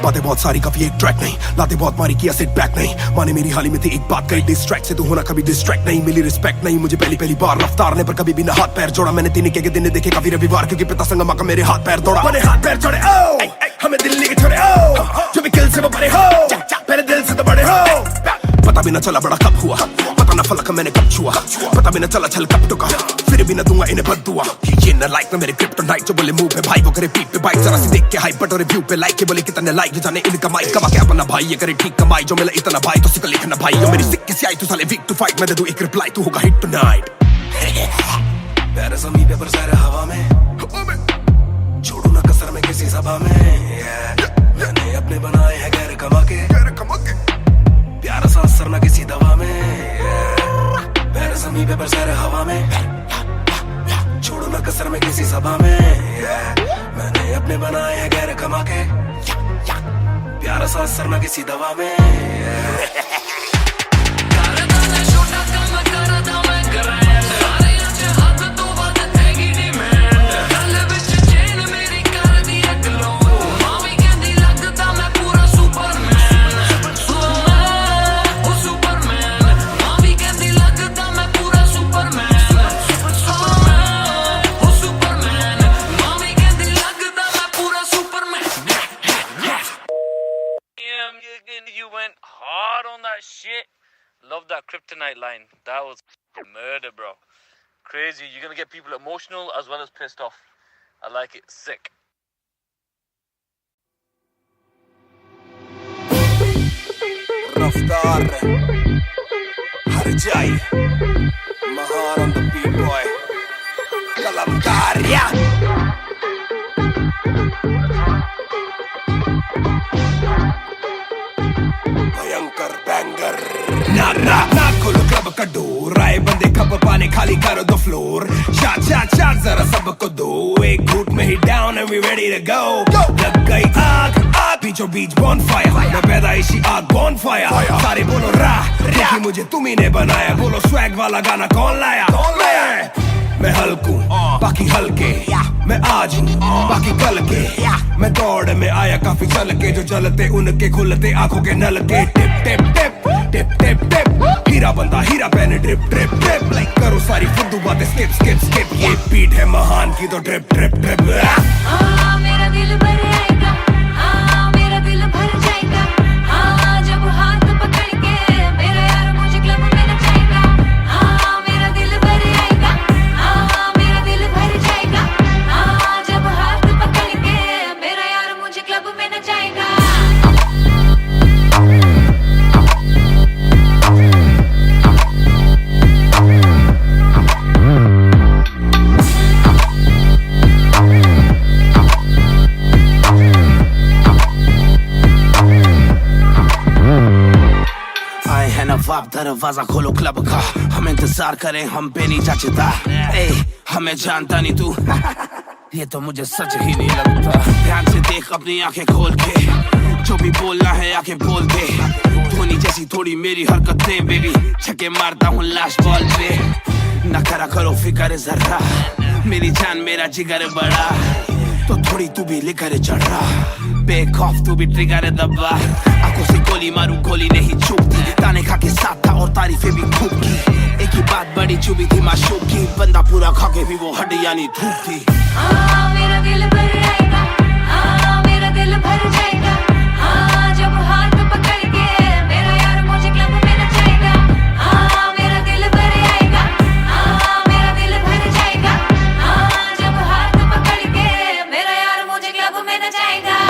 बातें बहुत सारी कभी एक ट्रैक नहीं लाते बहुत मारी किया सिट बैक नहीं माने मेरी हाल ही में थी एक बात कही डिस्ट्रैक्ट से तू होना कभी डिस्ट्रैक्ट नहीं मिली रिस्पेक्ट नहीं मुझे पहली बार रफ्तार ने पर कभी भी ना हाथ पैर जोड़ा मैंने तीन के दिन देखे काफी रविवार क्योंकि पिता संगमा का मेरे हाथ पैर दौड़ा मैंने हाथ पैर जोड़े ओ हमें दिल्ली के छोड़े ओ जो भी किल से वो बड़े हो मेरे दिल से तो बड़े हो पता भी ना चला बड़ा कब हुआ पता ना फलक मैंने कब छुआ पता भी ना चला छल कब टुका फिर भी ना दूंगा इन्हें बददुआ ये ना लाइक ना मेरे क्रिप्टोनाइट जो बोले मुंह पे भाई वो करे पीठ पे बाइक जरा सी देख के हाइप बट और रिव्यू पे लाइक के बोले कितने लाइक ये जाने इनका माइक कमा के अपना भाई ये करे ठीक कमाई जो मिला इतना भाई तो सिक्का लिखना भाई जो मेरी सिक्के से आई तू साले वीक टू फाइट मैं दे दूं एक रिप्लाई तू होगा हिट टुनाइट प्यारे ज़मीन पे बरसा रहा हवा में छोड़ू ना कसर में किसी सभा में मैंने अपने बनाए हैं गैर कमा के प्यारा सा असर ना किसी दवा में पैर ज़मीन पे बरसा रहा हवा में छोड़ो ना कसर में किसी सभा में मैंने अपने बनाए हैं गैर कमा के प्यारा सा असर ना किसी दवा में करदा ना छोटा काम करदा मैं गैंग सारिਆਂ ਚ ਹੱਦ ਤੋਂ ਵੱਧ ਹੈਗੀ ਡਿਮਾਂਡ ਗੱਲ ਵਿੱਚ ਚੇਨ ਮੇਰੀ ਕਰਦੀ ਏ ਗਲੋ ਮਾਵੀ ਕਹਿੰਦੀ ਲੱਗਦਾ ਮੈਂ ਪੂਰਾ ਸੁਪਰਮੈਨ ਉਹ ਸੁਪਰਮੈਨ ਮਾਵੀ ਕਹਿੰਦੀ ਲੱਗਦਾ ਮੈਂ ਪੂਰਾ ਸੁਪਰਮੈਨ ਉਹ ਸੁਪਰਮੈਨ ਮਾਵੀ ਕਹਿੰਦੀ ਲੱਗਦਾ ਮੈਂ ਪੂਰਾ Superman You went hard on that shit. Love that kryptonite line. That was murder, bro. Crazy. You're gonna get people emotional as well as pissed off. I like it. Sick. Raftar हर जाई महान on the beat boy कलमकार या भयंकर banger ना खोलो club का door आए आए बंदे खप पाने खाली करो द फ्लोर शाट शाट शाट जरा सबको दो एक घूट में ही down and we ready to go लग गई आग आग बीचों बीच बॉनफायर मैं पैदाइशी आग बॉनफायर सारे बोलो राह मुझे तुम ही ने बनाया बोलो स्वैग वाला गाना कौन लाया मैं हल्कू बाकी हल्के मैं आज हूँ बाकी कल के मैं दौड़ में आया काफी चल के जो चलते उनके खुलते आंखों के नल के टिप टिप टिप टिप टिप टिप हीरा बंदा हीरा पहने ड्रिप ड्रिप ड्रिप लाइक करो सारी फुद्दू बातें स्किप स्किप स्किप ये बीट है महान की तो ड्रिप ड्रिप ड्रिप मेरा दिल भर आएगा मेरा दिल भर जाएगा जब हाथ पकड़ के मेरा यार मुझे क्लब में नचाएगा मेरा दिल भर आएगा मेरा दिल भर जाएगा जब हाथ पकड़ के मेरा यार मुझे क्लब में नचाएगा नवाब दरवाजा खोलो क्लब का हम इंतजार करें हम पे नहीं जचता हमें जानता नहीं तू ये तो मुझे सच ही नहीं लगता ध्यान से देख अपनी आंखें खोल के जो भी बोलना है आके बोल दे धोनी जैसी थोड़ी मेरी हरकतें बेबी छक्के मारता हूँ लास्ट बॉल पे न करा करो फिक्र जरा मेरी जान मेरा जिगर बड़ा तो थोड़ी तू भी लेकर चढ़ रहा बेक ऑफ तू भी ट्रिगर दबा आंखों से गोली मारूं गोली नहीं चूकती ताने खा के साथ था और तारीफें भी खूब की एक ही बात बड़ी चुभी थी माशूक की बंदा पूरा खा के भी वो हड्डियां नहीं धूप थी मेरा दिल भर आएगा मेरा दिल भर जाएगा जब हाथ पकड़ के मेरा यार मुझे क्लब में नचाएगा मेरा दिल भर आएगा मेरा दिल भर जाएगा जब हाथ पकड़ के मेरा यार मुझे क्लब में नचाएगा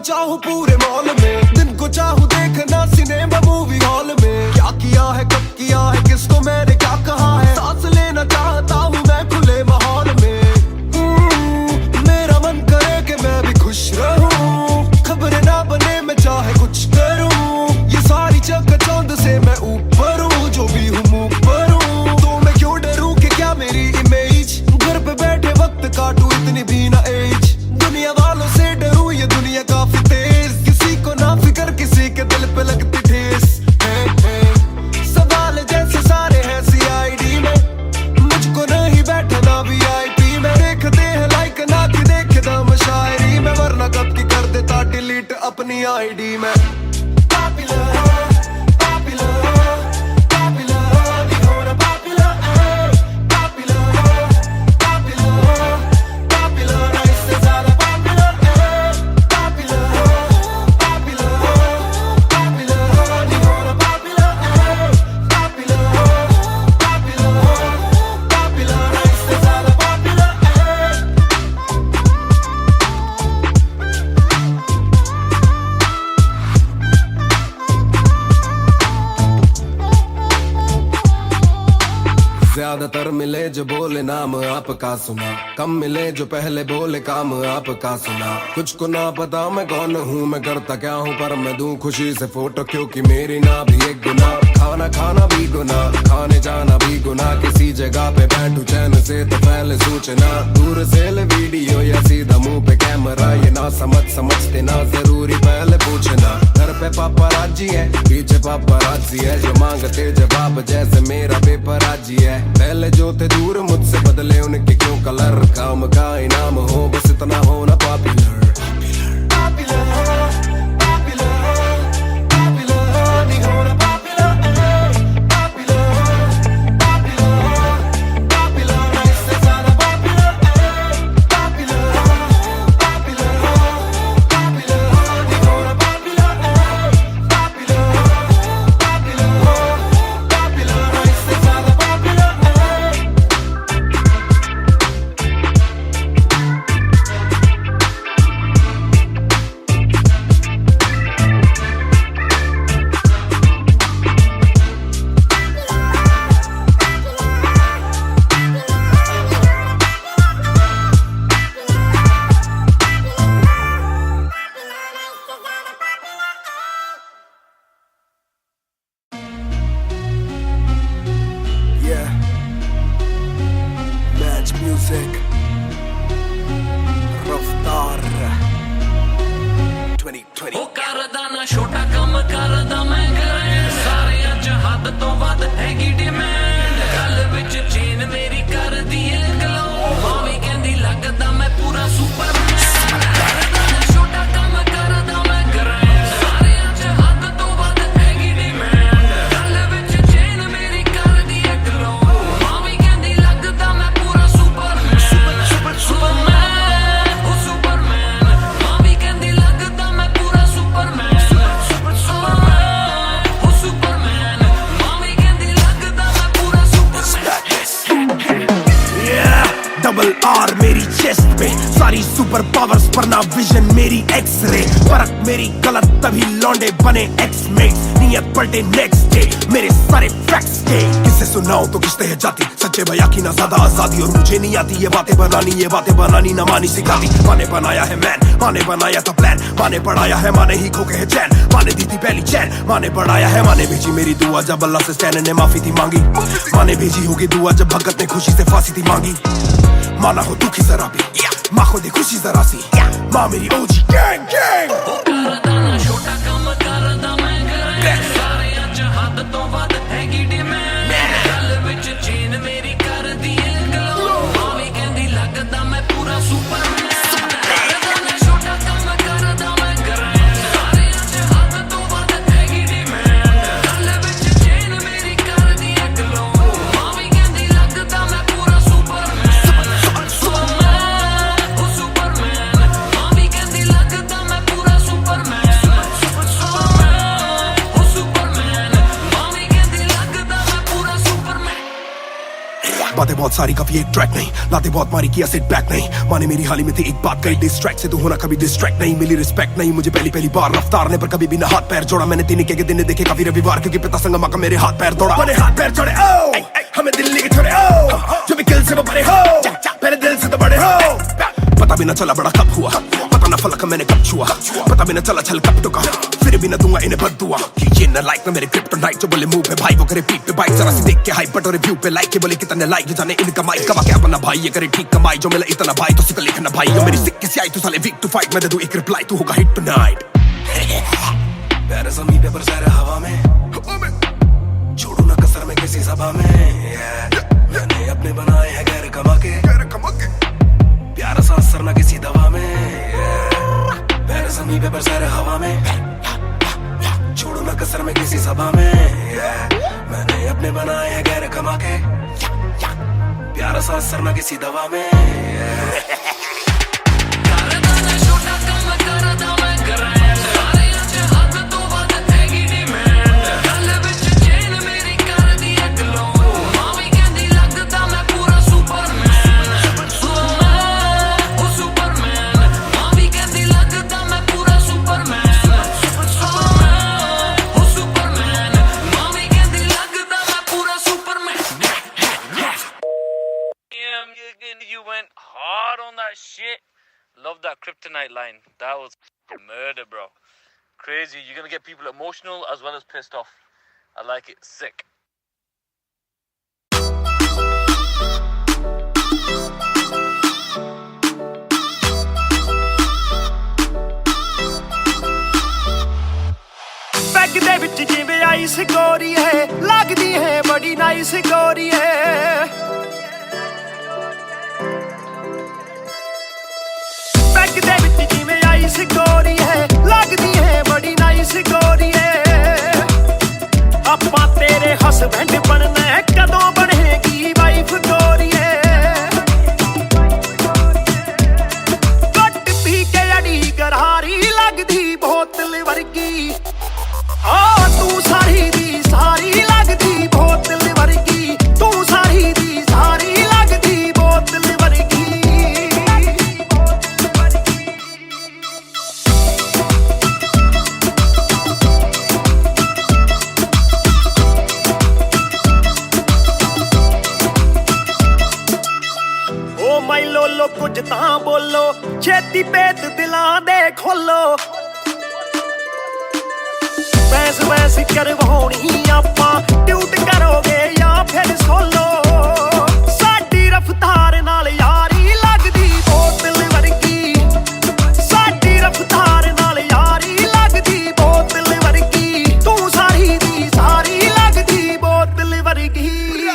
चाहूं पूरे मॉल में दिन को चाहूं देखना सिनेमा मूवी हॉल में क्या किया है कब किया है किसको मैंने क्या कहा है सांस लेना चाहता हूं मैं खुले माहौल में मेरा मन करे कि मैं भी खुश रहूं खबर ना बने मैं चाहे कुछ करूं ये सारी चकाचौंध से मैं ऊपर हूं जो भी हूं मुंह पर हूं तो मैं क्यों डरूं कि क्या मेरी इमेज घर पे बैठे वक्त काटूं इतनी भी ना एज दुनिया वालों से डरूं ये दुनिया काफी तेज किसी को ना फिकर किसी के दिल पे लगती ठेस सवाल जैसे सारे हैं सीआईडी में मुझको नहीं बैठना वीआईपी में देखते हैं लाइक ना कि देखे दम शायरी में वरना कब की कर देता डिलीट अपनी आईडी में ज्यादातर मिले जो बोले नाम आपका सुना कम मिले जो पहले बोले काम आपका सुना कुछ को ना पता मैं कौन हूँ मैं करता क्या हूँ पर मैं दूं खुशी से फोटो क्योंकि मेरी ना भी एक गुना खाना खाना भी गुना खाने जाना भी गुना किसी जगह पे बैठू चैन से तो पहले सूचना दूर से ले वीडियो या सीधा मुंह पे कैमरा ये ना समझते ना जरूरी पहले पूछना घर पे पापा राजी है पीछे पापराजी है जो मांगते जवाब जैसे मेरा पेपर आजी है। पहले जो थे दूर मुझसे बदले उनके क्यों कलर, काम का इनाम हो बस इतना हो ना पॉपुलर। Music Raftaar 2020 ਉਹ ਕਰਦਾ ਨਾ ਛੋਟਾ ਕੰਮ ਕਰਦਾ ਮੈਂ ਕਰਾਂ ਸਾਰੇ ਅੱਜ ਹੱਦ ਤੋਂ ਵੱਧ ਹੈਗੀ ਡਿਮਾਂਡ ਗੱਲ ਵਿੱਚ ਚੇਨ ਮੇਰੀ ਕਰਦੀ ਏ ਗਲੋ ਮਾਂ ਵੀ ਕਹਿੰਦੀ ਲੱਗਦਾ ਮੈਂ ਪੂਰਾ ਸੁਪਰਮੈਨ ਕਰਦਾ ਨਾ ਛੋਟਾ ਕੰਮ ਕਰਦਾ ਮੈਂ ਕਰਾਂ ਸਾਰੇ ਅੱਜ ਹੱਦ ਤੋਂ ਵੱਧ ਹੈਗੀ ਡਿਮਾਂਡ ਗੱਲ ਵਿੱਚ ਚੇਨ ਮੇਰੀ ਕਰਦੀ ਏ ਗਲੋ ਮਾਂ ਵੀ ਕਹਿੰਦੀ ਲੱਗਦਾ ਮੈਂ ਪੂਰਾ ਸੁਪਰਮੈਨ डबल आर मेरी चेस्ट पे सारी सुपर पावर्स पर ना विजन मेरी एक्सरे परख मेरी गलत तभी लौंडे बने एक्समेट्स नियत पलटे नेक्स्ट डे मेरे सारे फैक्ट्स के किससे सुनाऊं तो किसते है जाती सच्चे भैया की ना ज्यादा आजादी और मुझे नहीं आती ये बातें बनानी ना मानी सिखाती माने बनाया है मैन माने बनाया था प्लान माने पढ़ाया है माने ही खोके है चैन माने दी थी पहली चैन माने बढ़ाया है माने भेजी मेरी दुआ जब अल्लाह से स्टैन ने माफी थी मांगी माने भेजी होगी दुआ जब भगत ने खुशी से फांसी थी मांगी माना हो दुखी जरा भी माँ को दे खुशी जरा सी माँ मेरी ओजी गैंग गैंग ਕਰਦਾ ਨਾ ਛੋਟਾ ਕੰਮ ਕਰਦਾ ਮੈਂ ਕਰਾਂ ਸਾਰੇ ਅੱਜ ਹੱਦ ਤੋਂ ਵੱਧ ਹੈਗੀ ਡਿਮਾਂਡ ਗੱਲ ਵਿੱਚ ਚੇਨ ਮੇਰੀ ਕਰਦੀ ਏ ਗਲੋ ਮਾਂ ਵੀ ਕਹਿੰਦੀ ਲੱਗਦਾ ਮੈਂ ਪੂਰਾ ਸੁਪਰਮੈਨ ਕਰਦਾ ਨਾ ਛੋਟਾ ਕੰਮ ਕਰਦਾ ਮੈਂ ਕਰਾਂ ਸਾਰੇ ਅੱਜ ਹੱਦ ਤੋਂ ਵੱਧ ਹੈਗੀ ਡਿਮਾਂਡ ਗੱਲ ਵਿੱਚ ਚੇਨ ਮੇਰੀ ਕਰਦੀ ਏ ਗਲੋ ਮਾਂ ਵੀ ਕਹਿੰਦੀ ਲੱਗਦਾ ਮੈਂ ਪੂਰਾ ਸੁਪਰਮੈਨ बातें बहुत सारी कभी एक ट्रैक नहीं लाते बहुत मारी किया सेट बैक नहीं माने मेरी हाल ही में थी एक बात कही डिस्ट्रैक्ट से तो होना कभी डिस्ट्रैक्ट नहीं मिली रिस्पेक्ट नहीं मुझे पहली बार रफ्तार ने पर कभी भी ना हाथ पैर जोड़ा मैंने तीन के दिन देखे काफी रविवार क्योंकि पिता संगमा का मेरे हाथ पैर तोड़ा मैंने हाथ पैर जोड़े ओ हमें दिल्ली के छोड़े ओ जो भी किल से वो बड़े हो मेरे दिल से तो बड़े हो पता भी ना चला बड़ा कब हुआ पता ना फलक मैंने कब छुआ पता भी ना चला छल कब टुका फिर भी ना दूंगा इन्हें बददुआ कि ये ना लाइक ना मेरे क्रिप्टोनाइट जो बोले मुंह पे भाई वो करे पीठ पे बाइक जरा सी देख के हाइप बट और रिव्यू पे लाइक के बोले कितने लाइक जाने इनका माइक कमा क्या बना भाई ये करे ठीक कमाई जो मिला इतना भाई तो सिक्का लिखना भाई जो मेरी सिक्के से आई तू साले वीक टू फाइट मैं दे दूं एक रिप्लाई तू होगा हिट टुनाइट पैर ज़मीन पे बरसाए हवा में छोड़ू ना कसर में किसी सभा में मैंने अपने बनाए हैं गैर कमा के प्यारा सा असर ना किसी दवा में पैर ज़मीन पे बरसाए हवा में छोड़ू ना कसर में किसी सभा में मैंने अपने बनाए हैं गैर कमा के प्यारा सा असर ना किसी दवा में ਕਰਦਾ ਨਾ ਛੋਟਾ ਕੰਮ ਕਰਦਾ ਮੈਂ ਕਰਾਂ ਸਾਰੇ ਅੱਜ ਹੱਦ ਤੋਂ ਵੱਧ ਹੈਗੀ ਡਿਮਾਂਡ ਗੱਲ ਵਿੱਚ ਚੇਨ ਮੇਰੀ ਕਰਦੀ ਏ ਗਲੋ ਮਾਂ ਵੀ ਕਹਿੰਦੀ ਲੱਗਦਾ ਮੈਂ ਪੂਰਾ ਸੁਪਰਮੈਨ ਉਹ ਸੁਪਰਮੈਨ ਮਾਂ ਵੀ ਕਹਿੰਦੀ ਲੱਗਦਾ ਮੈਂ ਪੂਰਾ ਸੁਪਰਮੈਨ ਉਹ ਸੁਪਰਮੈਨ ਮਾਂ ਵੀ ਕਹਿੰਦੀ ਲੱਗਦਾ ਮੈਂ ਪੂਰਾ Superman You went hard on that shit. Love that Kryptonite line. That was murder, bro. Crazy. You're gonna get people emotional as well as pissed off. I like it. Sick. Bag bag दे विच जिवें ice गोरी है लगदी है बड़ी nice गोरी है बैग दे विच जिवें आइस गोरी है लगदी है बड़ी नाइस गोरी है आपां तेरे हसबैंड बनना है कदों बनेगी वाइफ गोरी है गट पी के अड़ी गरारी लगदी बोतल वर्गी आ तू सारी दी सारी लगदी बोतल वर्गी तू सारी दी सारी लगदी बोतल वर्गी ओ माई लोलो कुछ तां बोलो छेती पेत दिलां दे खोलो बहस बहस करवाउणी आपां ट्यूट करोगे या फिर सोलो साडी रफ्तार नाल यारी लगदी बोतल वर्गी साडी रफ्तार नाल यारी लगदी बोतल वर्गी तू सारी दी सारी लगदी बोतल वर्गी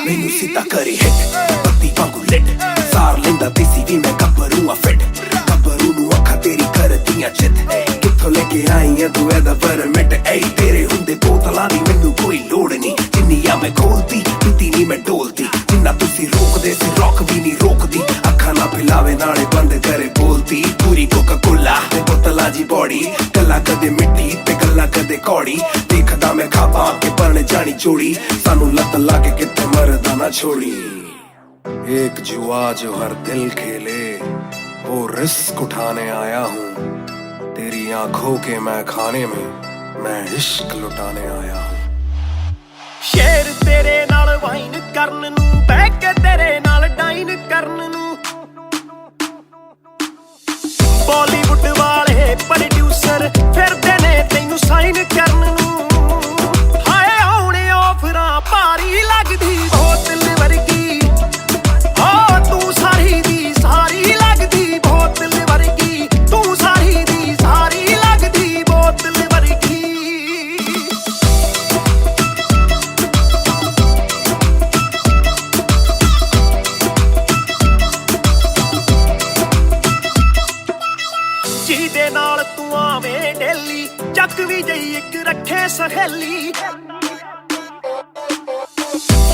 मैनू सीधा करे हिट पत्ती वांगू लिट सार लेंदा देसी भी मैं गब्बरू आ फिट गब्बरू नू अखा तेरी करदियां चित कित्थों लेके आई है तू एदा परमिट ऐ तेरे हुंदे बोतलां दी मैनू कोई लोड़ नहीं जिन्नियां मैं खोलती पीती नहीं मैं डोलती जिन्ना तुसी रोकदे सी रॉक भी नहीं रोकदी अखा ना पिलावे नाले बंद करे बोलती पूरी कोका कोला ते बोतलां जी बॉडी गल्लां कदे मिट्टी ते गल्लां कदे कौड़ी देखदा मैं खाबा के बन जानी जोड़ी सानू लत लागे किते मरदा ना छोड़ी एक जुआ जो हर दिल खेले वो रिस्क उठाने आया हूँ तेरी आंखों के मैं खाने में मैं इश्क लुटाने आया हूँ शेर तेरे नाल वाइन करन नू बह के तेरे नाल डाइन करन नू बॉलीवुड वाले प्रोड्यूसर फिरदे ने तैनू साइन करन नू हाय आउणे ऑफरां भारी लगदी बोतल वर्गी आ तू सारी दी सारी लगदी बोतल वर्गी तू सारी दी सारी लगदी बोतल वर्गी ਜਿਹਦੇ ਨਾਲ ਤੂੰ ਆਵੇਂ ਡੇਲੀ ਚੱਕ ਵੀ ਜਈ ਇੱਕ ਰੱਖੇ ਸਹੇਲੀ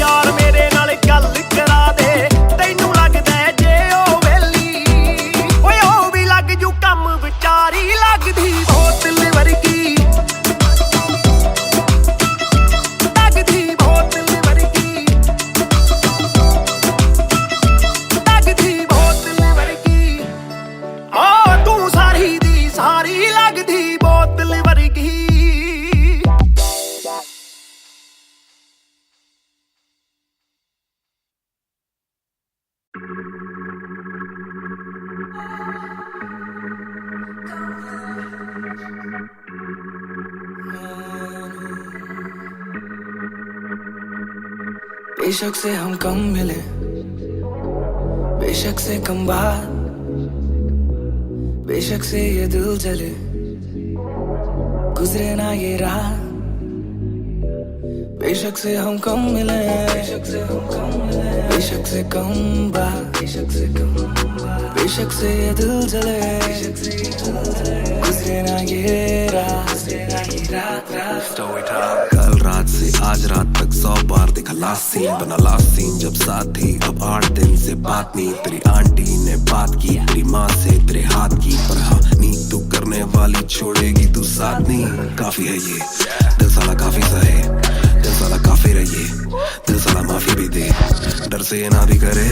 ਯਾਰ ਮੇਰੇ ਨਾਲ ਗੱਲ ਕਰਾ ਦੇ ਤੈਨੂੰ ਲੱਗਦਾ ਜੇ ਉਹ ਵੇਲੀ ਓਏ ਉਹ ਵੀ ਲੱਗ ਜੂ ਕੰਮ ਵਿਚਾਰੀ ਲੱਗਦੀ ਬੋਤਲ ਵਰਗੀ ਲੱਗਦੀ ਬੋਤਲ ਵਰਗੀ ਲੱਗਦੀ ਬੋਤਲ ਵਰਗੀ ਆ ਤੂੰ ਸਾਰੀ ਦੀ ਸਾਰੀ ਲੱਗਦੀ ਬੋਤਲ ਵਰਗੀ बेशक से हम कम मिले बेशक से कम बात बेशक से ये दिल जले गुजरे ना ये रात बेशक से हम कम मिले बेशक से हम कम मिले बेशक से कम बात बेशक से कम बात बेशक से ये दिल जले गुजरे ना ये रात स्टोरी टाइम कल रात से आज रात तक 100 बार देखा लास्ट सीन बना लास्ट सीन जब साथ थी अब 8 दिन से बात नहीं तेरी आंटी ने बात की तेरी माँ से तेरे हाथ की पर हाँ नींद तू करने वाली छोड़ेगी तू साथ नहीं काफी है ये दिल साला काफी सहे दिल साला काफी रहिए दिल साला माफी भी दे डर से ये ना भी करे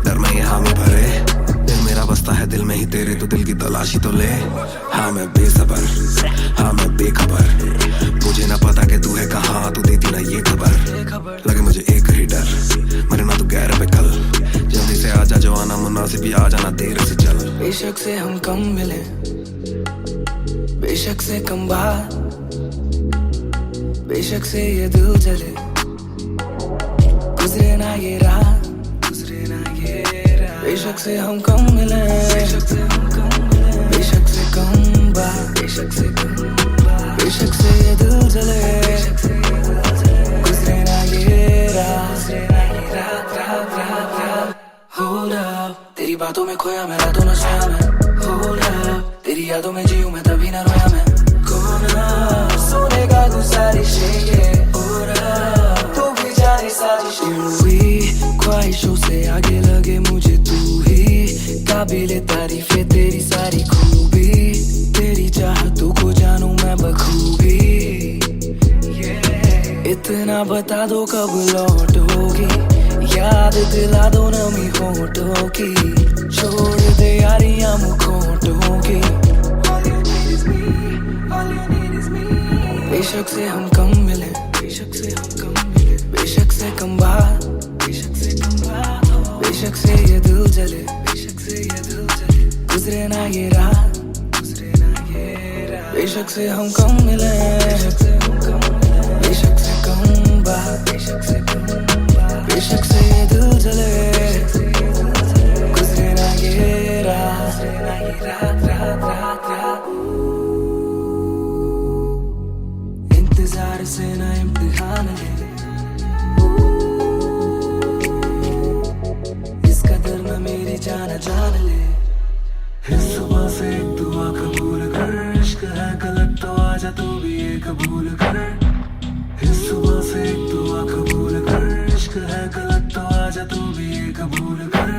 डर में ये हामी भरे दिल मेरा बसता है दिल में ही तेरे तो दिल की तलाशी तो ले हाँ मैं बेसबर हाँ मैं बेखबर मुझे ना पता कि तू है कहाँ तू देती ना ये खबर लगे मुझे एक ही डर मरे ना तू गैर पे कल जल्दी से आजा जो आना मुनासिब ही आ जाना देर से चल बेशक से हम कम मिले बेशक से कम बात बेशक से ये दिल जले गुजरे ना ये रात बेशक से हम कम मिले बेशक से हम कम मिले बेशक से कम बात बेशक से कम बात बेशक से ये दिल जले तो नशा में hold up, तेरी यादों में जीऊं मैं तभी ना रोया मैं कोना सुनेगा तू सारी शेर और तू भी जाने साजिश हुई ख्वाहिशों से आगे लगे मुझे तू ही काबिले तारीफ है तेरी सारी खूबी तेरी चाहतों को जानूं मैं बखूबी इतना बता दो कब लौटोगी याद दिला दो नमी होठों की छोड़ दे यारियां मुखोटों की बेशक से हम कम मिले बेशक से हम कम मिले बेशक से कम बात बेशक से कम बात बेशक से ये दिल जले बेशक से ये दिल जले गुजरे ना ये रात गुजरे ना ये रात बेशक से हम कम मिले बेशक से हम कम मिले बेशक से कम बात बेशक से कम बात बेशक से ये दिल जले गुजरे ना ये रात रात रात रात रात इंतजार से ना इम्तिहान ले इस कदर न मेरी जान जान ले इस सुबह से एक दुआ कबूल कर इश्क है गलत तो आजा तू भी ये कबूल कर इस सुबह से एक दुआ कबूल कर इश्क है गलत तो आजा तू भी ये कबूल कर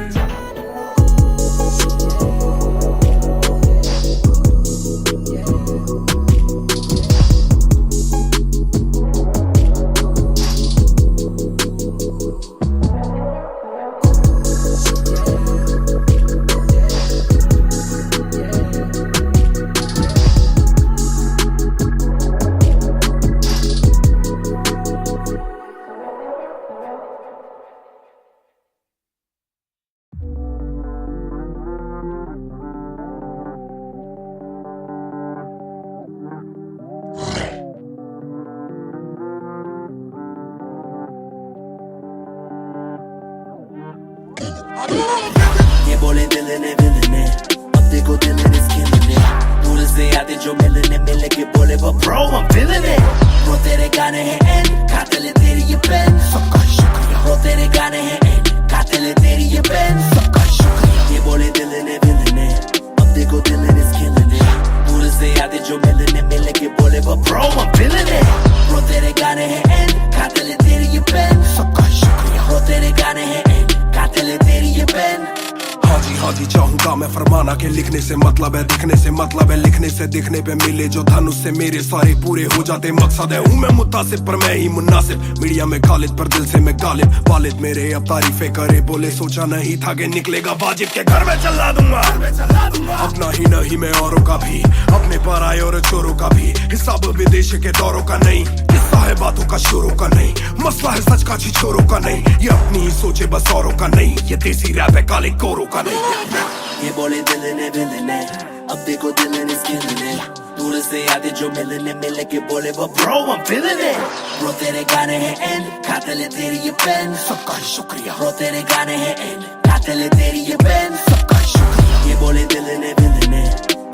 ये बोले दिल ने अब देखो दिल is killing it दूर से आते जो मिलने के बोले but bro I'm feeling it bro तेरे गाने हैं एंड खाते ले तेरी ये पेन सबका शुक्रिया bro तेरे गाने हैं एंड खाते ले तेरी ये पेन सबका शुक्रिया ये बोले दिल ने अब देखो दिल is killing it दूर से आते जो मिलने के बोले but bro I'm feeling it bro तेरे गाने हैं एंड खाते ले तेरी ये पेन सबका शुक्रिया bro तेरे गाने हैं एंड खाते ले तेरी ये पेन हाँ जी चाहूंगा मैं फरमाना के लिखने से मतलब है दिखने से मतलब है लिखने से दिखने पे मिले जो धनुष से मेरे सारे पूरे हो जाते मकसद है हूँ मैं मुतासिब पर मैं ही मुनासिब मीडिया में खालिद पर दिल से मैं गालिब वालिद मेरे अब तारीफे करे बोले सोचा नहीं था कि निकलेगा वाजिब के घर में चला दूंगा अपना ही नहीं मैं औरों का भी अपने पर आए और चोरों का भी हिसाब विदेश के दौरों का नहीं किस्सा है बातों का शोरों का नहीं मसला है सच का छिछोरों का नहीं ये अपनी ही सोचे बस औरों का नहीं ये देसी रैप है काले कोरों का नहीं ये बोले दिल ने अब देखो दिल is killing it दूर से आते जो मिलने के बोले but bro I'm feeling it bro तेरे गाने हैं एंड खाते ले तेरी ये पेन सबका शुक्रिया bro तेरे गाने हैं एंड खाते ले तेरी ये पेन सबका शुक्रिया ये बोले दिल ने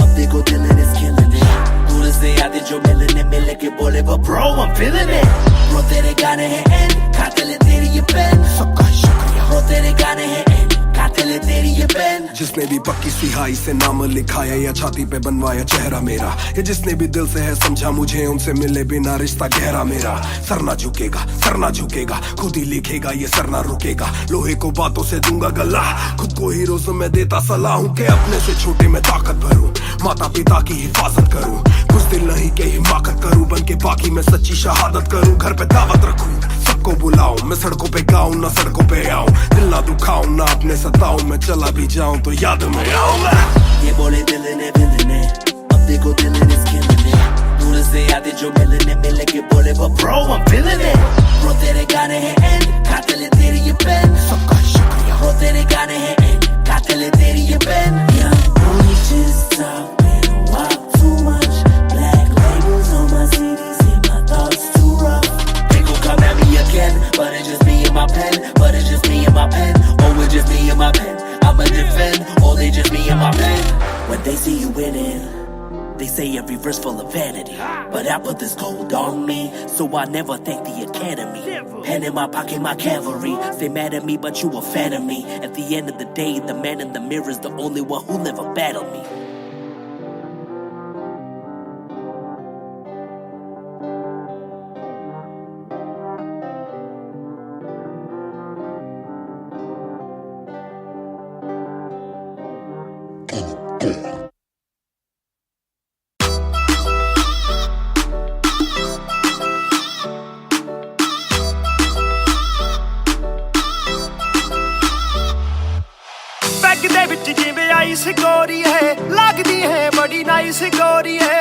अब देखो दिल is killing it दूर से आते जो मिलने के बोले but bro I'm feeling it bro तेरे गाने हैं एंड खाते ले तेरी ये पेन सबका शुक्रिया bro तेरे गाने हैं एंड खाते ले तेरी ये पेन जिसने भी पक्की सिहाई से नाम लिखाया या छाती पे बनवाया चेहरा मेरा ये जिसने भी दिल से है समझा मुझे उनसे मिले बिना रिश्ता गहरा मेरा सर ना झुकेगा खुद ही लिखेगा ये सर ना रुकेगा लोहे को बातों से दूंगा गला खुद को हीरोज में देता सलाह हूँ के अपने से छोटे में ताकत भरूं माता पिता की हिफाजत करूं कुछ दिल नहीं के हिमाकत करूं बन के बाकी मैं सच्ची शहादत करूं घर पे दावत रखूं सबको बुलाऊं मैं सड़कों पे गाऊं ना सड़कों पे आऊं दिल ना दुखाऊं ना अपने सताऊं मैं चला भी जाऊं तो याद में आऊंगा ये बोले दिल ने अब देखो दिल is killing it दूर से आते जो मिलने के बोले but bro I'm feeling it bro तेरे गाने हैं एंड खाते ले तेरी ये पेन सबका शुक्रिया bro तेरे गाने हैं एंड खाते ले तेरी ये pen yeah boy just talking walk too much black labels on my CDs and my thoughts too rough they gon' come at me again but it's just me and my pen oh it's just me and my pen I'ma defend oh they just me and my pen when they see you winning They say every verse full of vanity, but I put this gold on me, so I never thank the academy. Pen in my pocket, my cavalry. Stay mad at me, but you a fan of me. At the end of the day, the man in the mirror is the only one who never battled me. Bag दे विच जिवें ice गोरी है लगदी है बड़ी nice गोरी है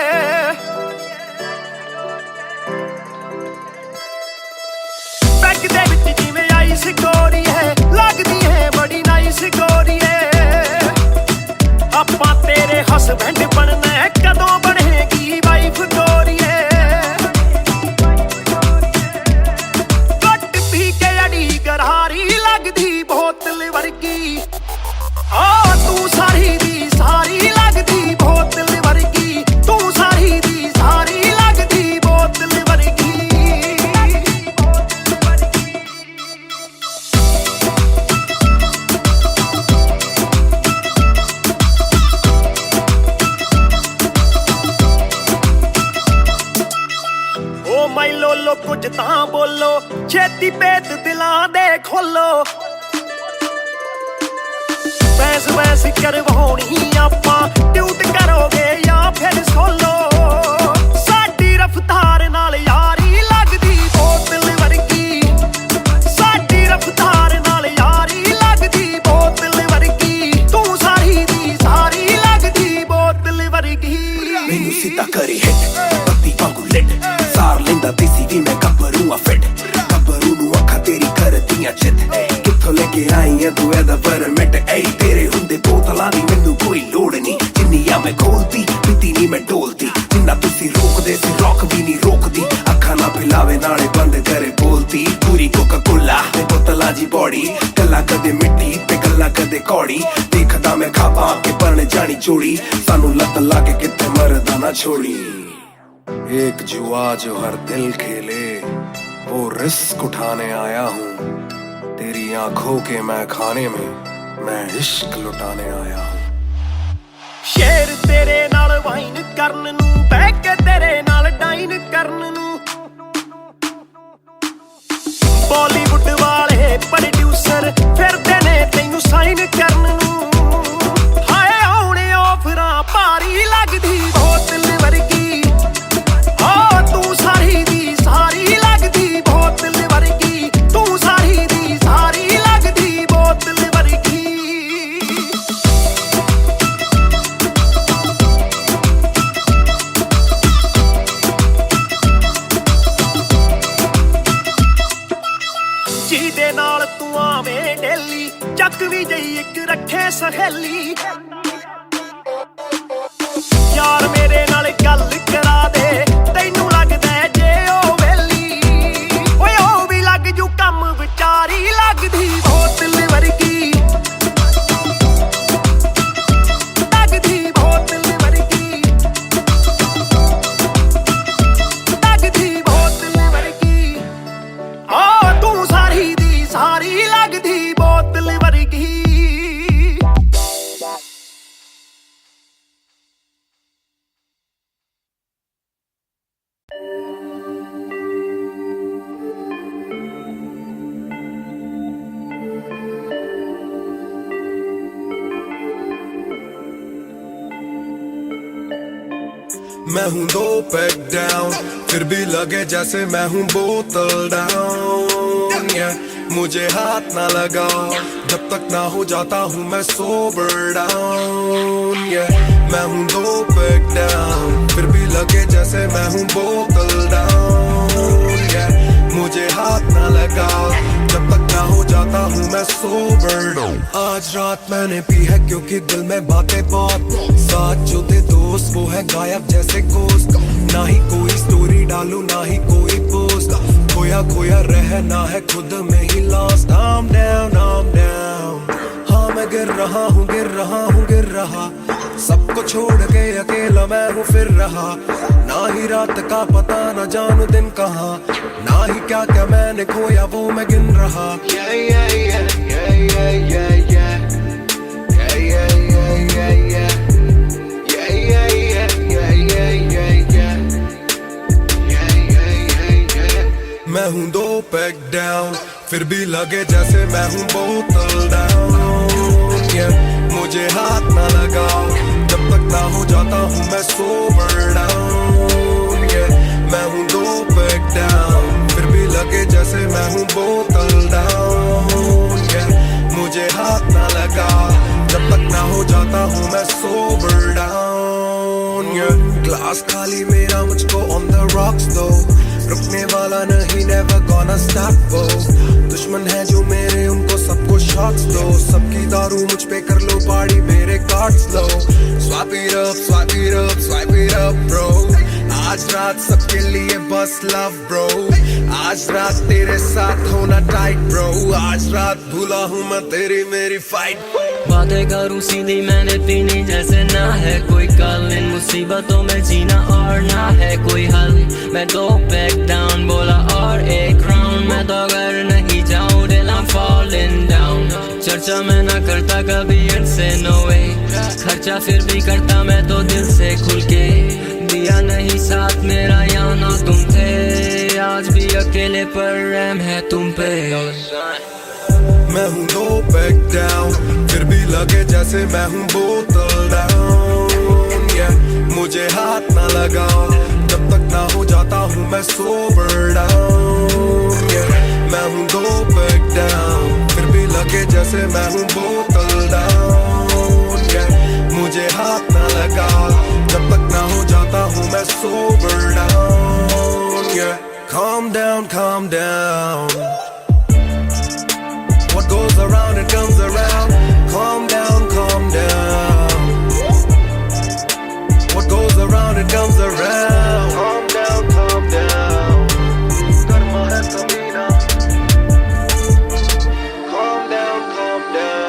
बैग दे विच जिवें आइस गोरी है लगदी है बड़ी नाइस गोरी है आपां तेरे हसबैंड बनना है कदों बनेगी वाइफ गोरी है कट पी के अड़ी गरारी लगदी बोतल वर्गी तू सारी दी सारी लगदी बोतल वर्गी तू सारी दी सारी लगदी बोतल वर्गी ओ मैं लोलो कुछ तां बोलो छेती पेत दिलां दे खोलो बहस बहस करवाउणी आपां ट्यूट करोगे या फिर सोलो साडी रफ्तार नाल यारी लगदी बोतल वर्गी साडी रफ्तार नाल यारी लगदी बोतल वर्गी तू सारी दी सारी लगदी बोतल वर्गी मैनू सीधा करे हिट बत्ती वांगू लिट सार लेंदा देसी वी मैं गब्बरू आ फिट गब्बरू नू अखा तेरी करदियां चित कित्थों लेके आई है तू एदा परमिट ऐ तेरे हुंदे बोतलां दी मैनू कोई लोड़ नहीं जिन्नियां मैं खोलती पीती नहीं मैं डोलती जिन्ना तुसी रोकदे सी रॉक भी नहीं रोकदी अखा ना पिलावे नाले बंद करे बोलती पूरी कोका कोला ते बोतलां जी बॉडी गल्लां कदे मिट्टी ते गल्लां कदे कौड़ी देखदा मैं खापा के बन जानी चोड़ी सानू लत लाके कित्ते मरदा ना छोड़ी एक जुआ जो हर दिल खेले वो रिस्क उठाने आया हूँ तेरी आंखों के मैं खाने में मैं इश्क लुटाने आया हूँ शेर तेरे नाल वाइन करन नू बह के तेरे नाल डाइन करन नू बॉलीवुड वाले प्रोड्यूसर फिरदे ने तैनू साइन करन नू हाय आउणे ऑफरां भारी लगदी बोतल वर्गी तू सारी दी सारी लगदी बोतल वर्गी तू सारी दी सारी लगदी बोतल वर्गी ਜਿਹਦੇ ਨਾਲ ਤੂੰ ਆਵੇਂ ਡੇਲੀ ਚੱਕ ਵੀ ਜਈ ਇੱਕ ਰੱਖੇ ਸਹੇਲੀ ਯਾਰ ਮੇਰੇ ਨਾਲ ਗੱਲ ਕਰਾ ਦੇ ਤੈਨੂੰ ਲੱਗਦਾ ਜੇ ਉਹ ਵੇਲੀ ਓਏ ਉਹ ਵੀ ਲੱਗ ਜੂ ਕੰਮ ਵਿਚਾਰੀ ਲੱਗਦੀ ਬੋਤਲ ਵਰਗੀ ਲੱਗਦੀ ਬੋਤਲ ਵਰਗੀ ਲੱਗਦੀ ਬੋਤਲ ਵਰਗੀ ਤੂੰ ਸਾਰੀ ਦੀ ਸਾਰੀ ਲੱਗਦੀ ਬੋਤਲ ਵਰਗੀ मैं हूँ 2 पैक डाउन फिर भी लगे जैसे मैं हूँ बोतल डाउन मुझे हाथ ना लगाओ जब तक ना हो जाता हूँ मैं सोबर डाउन मैं हूँ 2 पैक डाउन फिर भी लगे जैसे मैं हूँ बोतल डाउन मुझे हाथ ना लगाओ जब तक ना हो जाता हूँ मैं सोबर डाउन आज रात मैंने पी है क्योंकि दिल में बातें बहुत साथ जो थे दोस्त वो है गायब जैसे कोस्ट ना ही कोई स्टोरी डालूं ना ही कोई पोस्ट खोया खोया रहना है खुद में ही लॉस्ट I'm down हाँ मैं गिर रहा हूँ गिर रहा हूँ गिर रहा सबको छोड़ के अकेला मैं हूँ फिर रहा, ना ही रात का पता ना जानू दिन कहाँ, ना ही क्या क्या मैंने खोया वो मैं गिन रहा। Yeah, yeah, yeah, yeah, yeah, yeah, yeah. Yeah, yeah, yeah, yeah, yeah. Yeah, yeah, yeah, yeah, yeah, yeah, yeah. Yeah, yeah, yeah, yeah. मैं हूँ 2 पैक डाउन, फिर भी लगे जैसे मैं हूँ बोतल डाउन। Yeah, मुझे हाथ ना लगाओ जब तक ना हो जाता हूँ मैं सोबर डाउन। Yeah, मैं हूँ 2 पैक डाउन, फिर भी लगे जैसे मैं हूँ बोतल डाउन। Yeah, मुझे हाथ ना लगाओ जब तक ना हो जाता हूँ मैं सोबर डाउन। Yeah, ग्लास खाली मेरा मुझको on the rocks though, रुकने वाला नहीं never gonna stop वो। दुश्मन है जो मेरे उनको सबको शॉट्स दो, सबकी दारू मुझ पे कर लो पार्टी मेरे cards low. Swipe it up, swipe it up, swipe it up bro, आज रात सबके लिए बस love bro, आज रात तेरे साथ होना टाइट bro, आज रात भूला हूँ मैं तेरी मेरी फाइट। बातें करूँ सीधी मैंने पीनी जैसे ना है कोई कल, इन मुसीबतों में जीना और ना है कोई हल। मैं 2 पैक डाउन बोला और एक राउंड, मैं तो अगर नहीं जाऊँ दिल I'm falling down। चर्चा मैं ना करता कभी इनसे no way, खर्चा फिर भी करता मैं तो दिल से खुल के, दिया नहीं साथ मेरा यहाँ ना तुम थे, आज भी अकेले पर रहम है तुम पे। मैं हूँ 2 पैक डाउन, फिर भी लगे जैसे मैं हूँ बोतल डाउन। Yeah, मुझे हाथ ना लगाओ जब तक ना हो जाता हूँ मैं सोबर डाउन। Yeah, मैं हूँ 2 पैक डाउन, फिर भी लगे जैसे मैं हूँ बोतल डाउन। Yeah, मुझे हाथ ना लगाओ जब तक ना हो जाता हूँ मैं sober down. Yeah, calm down, calm down. What goes around it comes around. Calm down, calm down. What goes around it comes around. Calm down, calm down. Karma hai kamina. Calm down, calm down.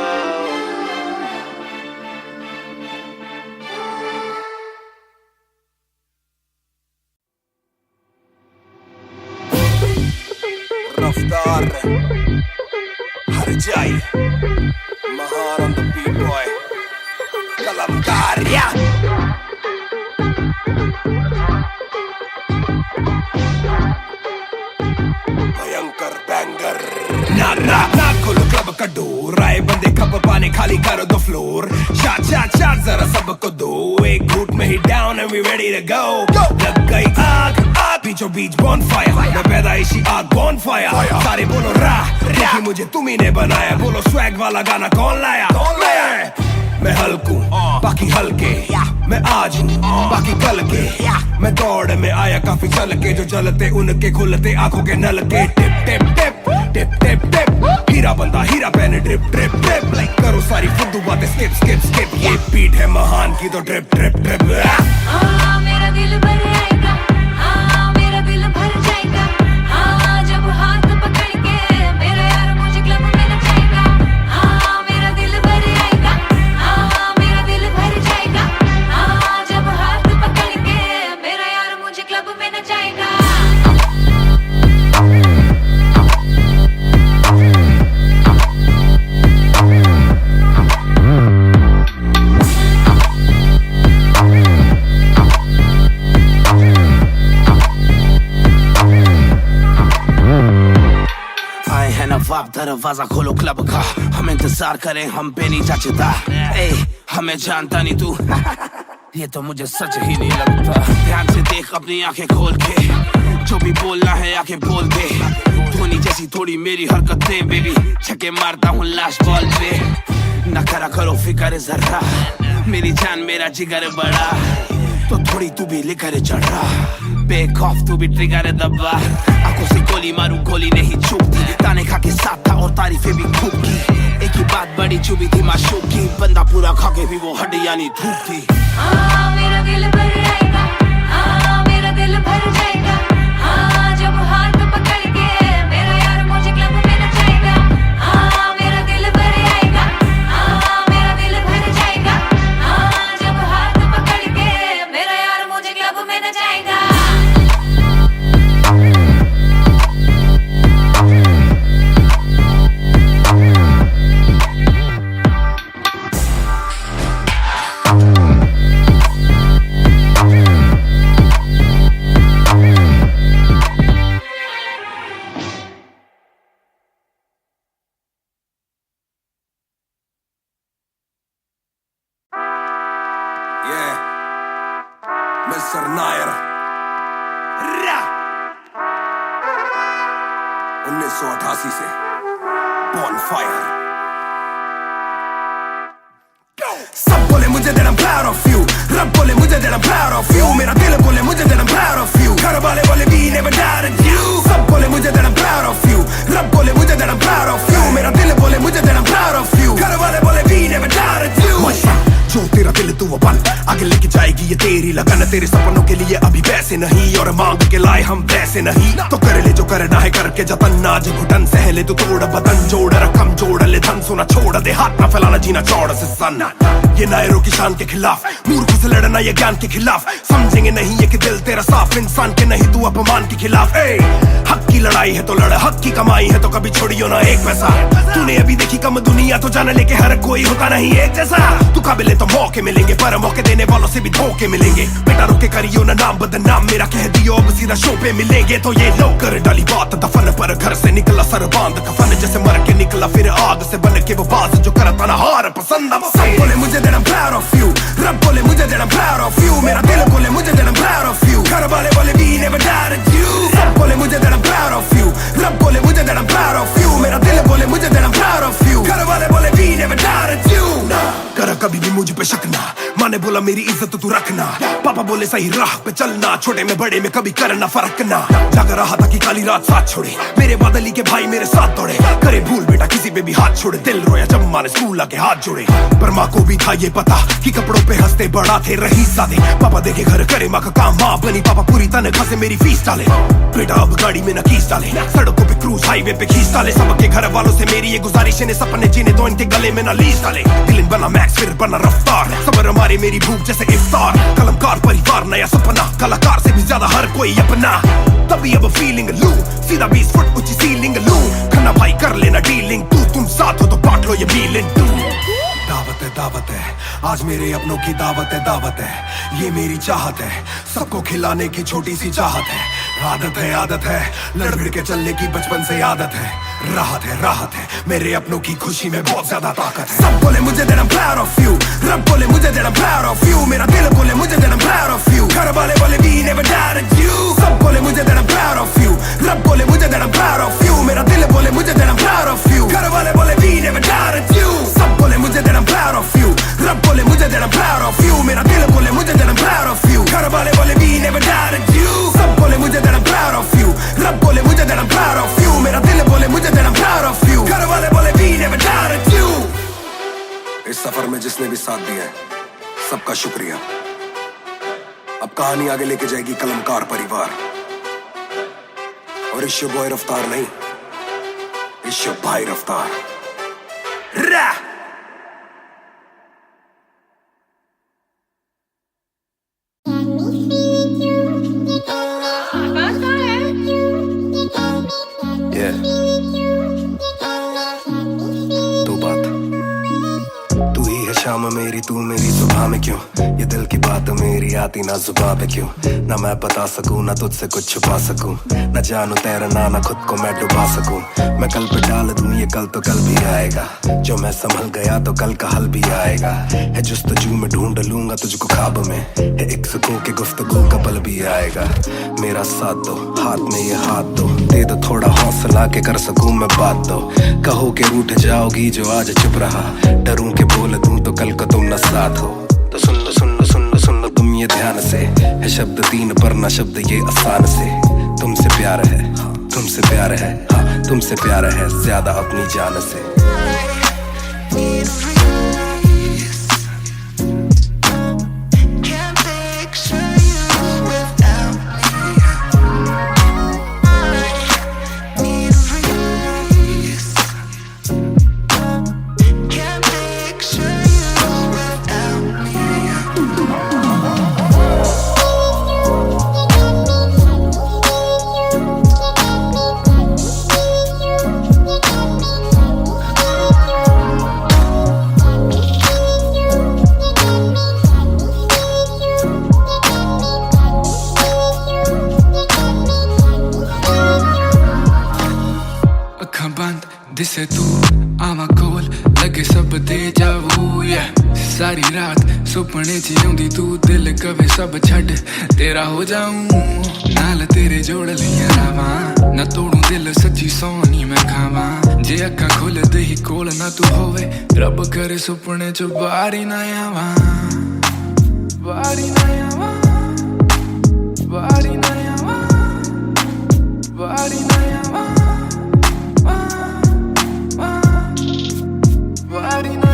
रफ्तार हर जाई, Mahar on the beat boy, कलमकार या भयंकर banger. ना खोलो club का door, आए बंदे खबर पाने खाली करो दो फ्लोर, शाट जरा सबको दो, एक घूट में ही down and we ready to go। लग गई आग बीचों बीच bonfire, मैं पैदाइशी आग bonfire, सारे बोलो राह क्योंकि मुझे तुम्ही ने बनाया, बोलो स्वैग वाला गाना कौन लाया? मैं हल्कू बाकी हल्के, मैं आज हूँ बाकी कल के, मैं दौड़ में आया काफी चल के, जो चलते उनके खुलते आंखों के नल के। टिप टिप टिप टिप टिप टिप, हीरा बंदा हीरा पहने ड्रिप ड्रिप ड्रिप, करो सारी फुद्दू बातें स्किप स्किप स्किप, ये बीट है महान की तो ड्रिप ड्रिप ड्रिप। हाँ मेरा दिल भर आएगा, हाँ मेरा दिल भर जाएगा, हाँ जब हाथ पकड़ के मेरा यार मुझे क्लब में नचाएगा। हाँ मेरा दिल भर आएगा, हाँ मेरा दिल भर जाएगा, हाँ जब हाथ पकड़ के मेरा यार मुझे क्लब में नचाएगा। नवाब दरवाजा खोलो क्लब का, हम इंतजार करें हम पे नहीं जचता, हमें जानता नहीं तू ये तो मुझे सच ही नहीं लगता। ध्यान से देख अपनी आंखें खोल के, जो भी बोलना है आके बोल दे, धोनी जैसी थोड़ी मेरी हरकतें बेबी, छक्के मारता हूँ लास्ट बॉल पे, न करा करो फिक्र जरा, मेरी जान मेरा जिगर बड़ा, तो थोड़ी तू भी लेकर चढ़ रहा, बेक ऑफ तू भी ट्रिगर दबा, आंखों से गोली मारूं गोली नहीं चूकती, ताने खा के साथ था और तारीफें भी खूब की, एक ही बात बड़ी चुभी थी माशूक की, बंदा पूरा खा के भी वो हड्डियां नहीं थूकती। हाँ मेरा दिल भर आएगा, हाँ मेरा दिल भर जाएगा, हाँ जब हाथ पकड़ के मेरा यार मुझे क्लब में नचाएगा। हाँ मेरा दिल भर आएगा, हाँ मेरा दिल भर जाएगा, हाँ जब हाथ पकड़ के मिस्टर नायर 1988 से Bonfire. सब बोले मुझे that I'm proud of you, रब बोले मुझे that I'm proud of you, मेरा दिल बोले मुझे that I'm proud of you, घर वाले बोले we never doubted you. सब बोले मुझे that I'm proud of you, रब बोले मुझे that I'm proud of you, मेरा दिल बोले मुझे that I'm proud of you, घर वाले बोले we never doubted you. जो तेरा दिल तू वो बन, आगे लेके जाएगी ये तेरी लगन, तेरे सपनों के लिए अभी वैसे नहीं और मांग के लाए हम वैसे नहीं, तो कर ले जो करना है करके जतन, आज घुटन सह ले तू तोड़ बदन, जोड़ रकम जोड़ ले धन, सुना छोड़ दे हाथ ना फैलाना जीना चौड़ से सन, ये नायरों की शान के खिलाफ, मूर्खों से लड़ना ये ज्ञान के खिलाफ, समझेंगे नहीं ये कि दिल तेरा साफ, इंसान के नहीं तू अपमान के खिलाफ, हक की लड़ाई है तो लड़, हक की कमाई है तो कभी छोड़ियो ना एक पैसा, तूने अभी देखी कम दुनिया तो जान ले के हर कोई होता नहीं एक जैसा, तू काबिल तो मौके मिलेंगे पर मौके देने वालों से भी धोखे मिलेंगे, बेटा रोके करियो ना नाम बदनाम मेरा, कह दियो अब सीधा शो पे मिलेंगे, तो ये लो कर डाली बात दफन पर, घर से निकला सर बांध कफन, जैसे मर के निकला फिर आग से बन के वो बाज जो करता ना हार पसंद, सब बोले मुझे that I'm proud of you, रब बोले मुझे that I'm proud of you, मेरा दिल बोले मुझे that I'm proud of you, घर वाले बोले we never doubted you. सब बोले मुझे that I'm proud of you, रब बोले मुझे that I'm proud of you, मेरा दिल बोले मुझे that I'm proud of you, घर वाले बोले we never doubted you. कर कभी भी मुझ पे शक ना, माँ ने बोला मेरी इज्जत तू रखना, पापा बोले सही राह पे चलना, छोटे में बड़े में कभी करना फर्क ना, जाग रहा था कि काली रात साथ छोड़े, मेरे बादली के भाई मेरे साथ दौड़े, करे भूल बेटा किसी पे भी हाथ छोड़े, दिल रोया जब माँ ने स्कूल आके हाथ जोड़े, पर माँ को भी था ये पता कि कपड़ों पे हंसते बड़ा थे रही सादे, पापा देखे घर करे माँ का काम, माँ बनी पापा पूरी तनख्वाह से मेरी फीस डाले, बेटा अब गाड़ी में न कीस डाले, सड़कों पे क्रूज हाईवे पे खींच डाले, सबके घर वालों से मेरी ये गुजारिश ने सपने जीने दो इनके गले में न लीस डाले, दिल बना मैक्स फिर बना रफ्तार, सबर हमारे मेरी भूख जैसे इफ्तार, कलमकार परिवार नया सपना, कलाकार से भी ज्यादा हर कोई अपना, तभी अब फीलिंग लू, सीधा 20 फुट ऊंची सीलिंग लू, खन्ना भाई कर लेना डीलिंग, तुम साथ हो तो बांट लो ये फीलिंग तू, दावत है आज मेरे अपनों की दावत है, ये मेरी चाहत है, सबको खिलाने की छोटी सी चाहत है, आदत है लड़ भिड़ के चलने की बचपन से आदत है, राहत है मेरे अपनों की खुशी में बहुत ज्यादा ताकत है, सब बोले मुझे that I'm proud of you, रब बोले मुझे that I'm proud of you, मेरा दिल बोले मुझे that I'm proud of you, घर वाले बोले we never doubted you. सब बोले मुझे that I'm proud of you, रब बोले मुझे that I'm proud of you, मेरा दिल बोले मुझे that I'm proud of you, घर वाले बोले we never doubted you. सब बोले मुझे that I'm proud of you, रब बोले मुझे that I'm proud of you, मेरा दिल बोले मुझे that I'm proud of you, घर वाले बोले we never doubted you. सब बोले मुझे that I'm proud of you, रब बोले मुझे that I'm proud of you, मेरा दिल बोले मुझे that I'm proud of you, घर वाले बोले we never doubted you. इस सफर में जिसने भी साथ दिया है सबका शुक्रिया, अब कहानी आगे लेके जाएगी कलमकार परिवार, और इश्यो बॉय रफ्तार नहीं, इश्यो भाई रफ्तार रा। शाम मेरी तू मेरी सुबह में क्यों, ये दिल की बात मेरी आती ना जुबान पे क्यों, ना मैं बता सकूं ना तुझसे कुछ छुपा सकूं, ना जानू तैरना ना खुद को मैं डुबा सकूं, मैं कल पे डाल दूं ये कल तो कल भी आएगा, जो मैं संभल गया तो कल का हल भी आएगा, है जुस्तजू में ढूंढ लूंगा तुझको ख्वाब में, है एक सुकून के गुफ्तगू का पल भी आएगा, मेरा साथ दो हाथ में ये हाथ दो, दे दो थोड़ा हौसला के कर सकूं मैं बात दो, कहो के रूठ जाओगी जो आज चुप रहा, डरूं के बोल दूं तो कल को तुम न साथ हो, तो सुन लो तुम ये ध्यान से, है शब्द तीन पर ना शब्द ये आसान से, तुमसे प्यार है तुमसे प्यार है, हाँ तुमसे प्यार है ज्यादा अपनी जान से। सुपने च आउंदी तू दिल कवे सब छड्ड तेरा हो जाऊं नाल तेरे जोड़ लिया रावां ना तोड़ू दिल सच्ची सोनी मैं खावां जे अक्खां खुलदे ही कोल ना तू होवे रब करे सुपने च बारी ना आवां बारी ना आवां बारी ना आवां बारी ना आवां बारी ना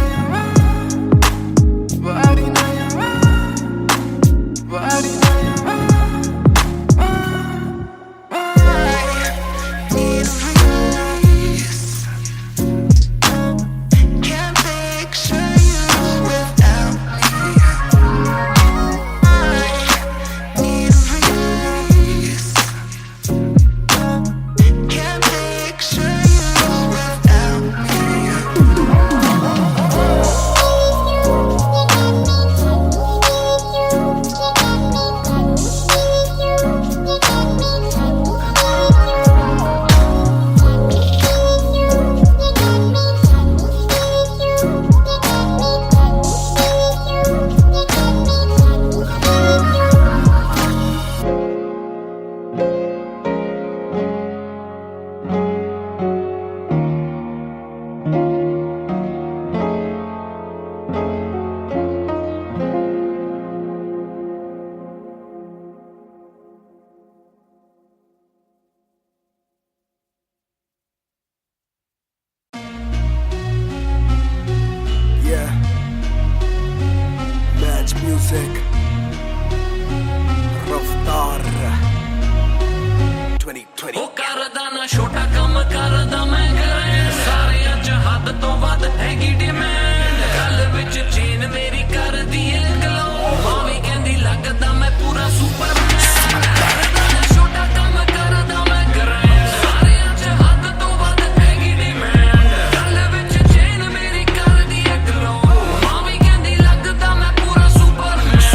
Music Raftaar 2020 ओ करदा ना छोटा कम करदा मैं करे सारे अज हद तो वध हैगी डिमांड गल विच चेन मेरी कर दी है ग्लो मावी कहंदी लगदा मैं पूरा सुपरमैन करदा ना छोटा कम करदा मैं करे सारे अज हद तो वध हैगी डिमांड गल विच चेन मेरी कर दी है ग्लो मावी कहंदी लगदा मैं पूरा सुपरमैन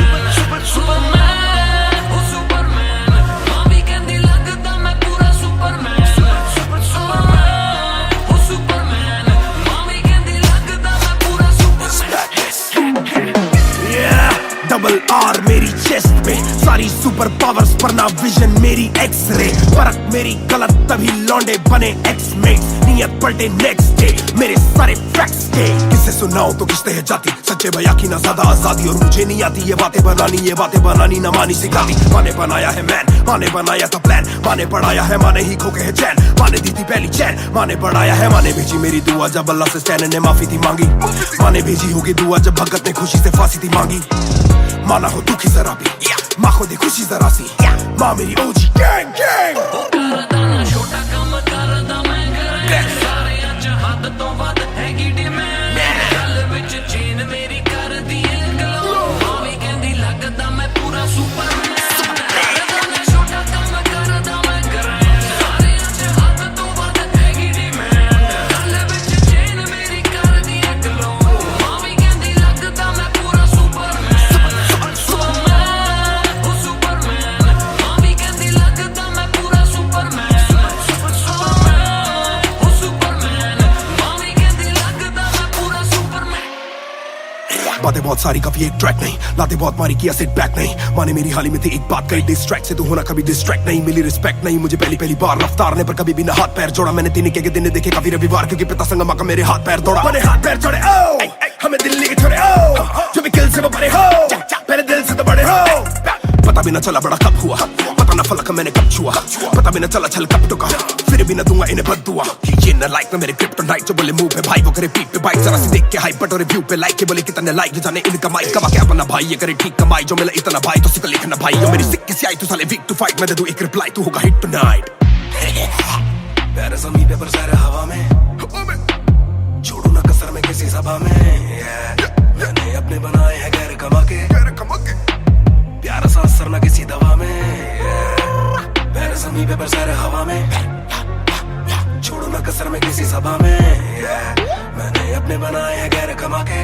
ओ सुपरमैन मावी कहंदी लगदा मैं पूरा सुपरमैन ओ सुपरमैन मावी कहंदी लगदा मैं पूरा सुपरमैन डबल आर मेरी चेस्ट पे सारी सुपर पावर्स पर ना विजन मेरी एक्स-रे फर्क मेरी गलत तभी लौंडे बने एक्स-मेट्स नियत पलटे नेक्स्ट डे मेरे सारे फैक्ट्स के किसे सुनाओ तो किसते है जाती सच्चे भैया की ना ज्यादा आजादी और मुझे नहीं आती ये बातें बनानी ना मानी सिखाती माने बनाया है मैन माने बनाया था प्लान माने पढ़ाया है माने ही खोके है चैन माने दी थी पहली चैन माने बढ़ाया है माने भेजी मेरी दुआ जब अल्लाह से स्टैन ने माफी थी मांगी माने भेजी होगी दुआ जब भगत ने खुशी से फांसी थी मांगी माना हो दुखी जरा भी माँ को दी खुशी जरा सी माँ मेरी ओजी गैंग गैंग करदा ना छोटा कम करदा मैं करे सारे अज हद तो वध हैगी डिमांड गल विच चेन मेरी कर दी है ग्लो मावी कहंदी लगदा मैं पूरा सुपरमैन करदा ना छोटा कम करदा मैं करे सारे अज हद तो वध हैगी डिमांड गल विच चेन मेरी कर दी है ग्लो मावी कहंदी लगदा मैं पूरा सुपरमैन ओ सुपरमैन मावी कहंदी लगदा मैं पूरा सुपरमैन ओ सुपरमैन मावी कहंदी लगदा मैं पूरा सुपरमैन बातें बहुत सारी कभी एक ट्रैक नहीं लाते बहुत मारी किया सिट बैक नहीं माने मेरी हाल ही में थी एक बात कही डिस्ट्रैक्ट से तू होना कभी डिस्ट्रैक्ट नहीं मिली रिस्पेक्ट नहीं मुझे पहली बार रफ्तार ने पर कभी भी ना हाथ पैर जोड़ा मैंने तीन के दिन देखे काफी रविवार क्योंकि पिता संगमा का मेरे हाथ पैर दौड़ा मैंने हाथ पैर जोड़े ओ हमें दिल्ली के छोड़े ओ जो भी किल से वो बड़े हो मेरे दिल से तो बड़े हो पता भी ना चला बड़ा कब हुआ पता ना फलक मैंने कब छुआ पता भी ना चला छल कब टुका फिर भी ना दूंगा इन्हें बद्दुआ ये ना लाइक ना मेरे क्रिप्टोनाइट जो बोले मुंह पे भाई वो करे पीठ पे बाइक जरा सी देख के हाइप बट और रिव्यू पे लाइक के बोले कितने लाइक जाने इनका माइक कमा के अपना भाई ये करे ठीक कमाई जो मिला इतना भाई तो सिक लिखना भाई जो मेरी सिक्की सी आई तू साले वीक टू फाइट मैं दे दूं एक रिप्लाई तू होगा हिट टुनाइट पैर ज़मीन पे पर सारे हवा में छोड़ू ना कसर में किसी सभा में मैंने अपने बनाए हैं गैर कमा के प्यारा सा असर ना किसी दवा में पैर ज़मीन पे पर सारे हवा में छोड़ू ना कसर में किसी सभा में मैंने अपने बनाए हैं गैर कमा के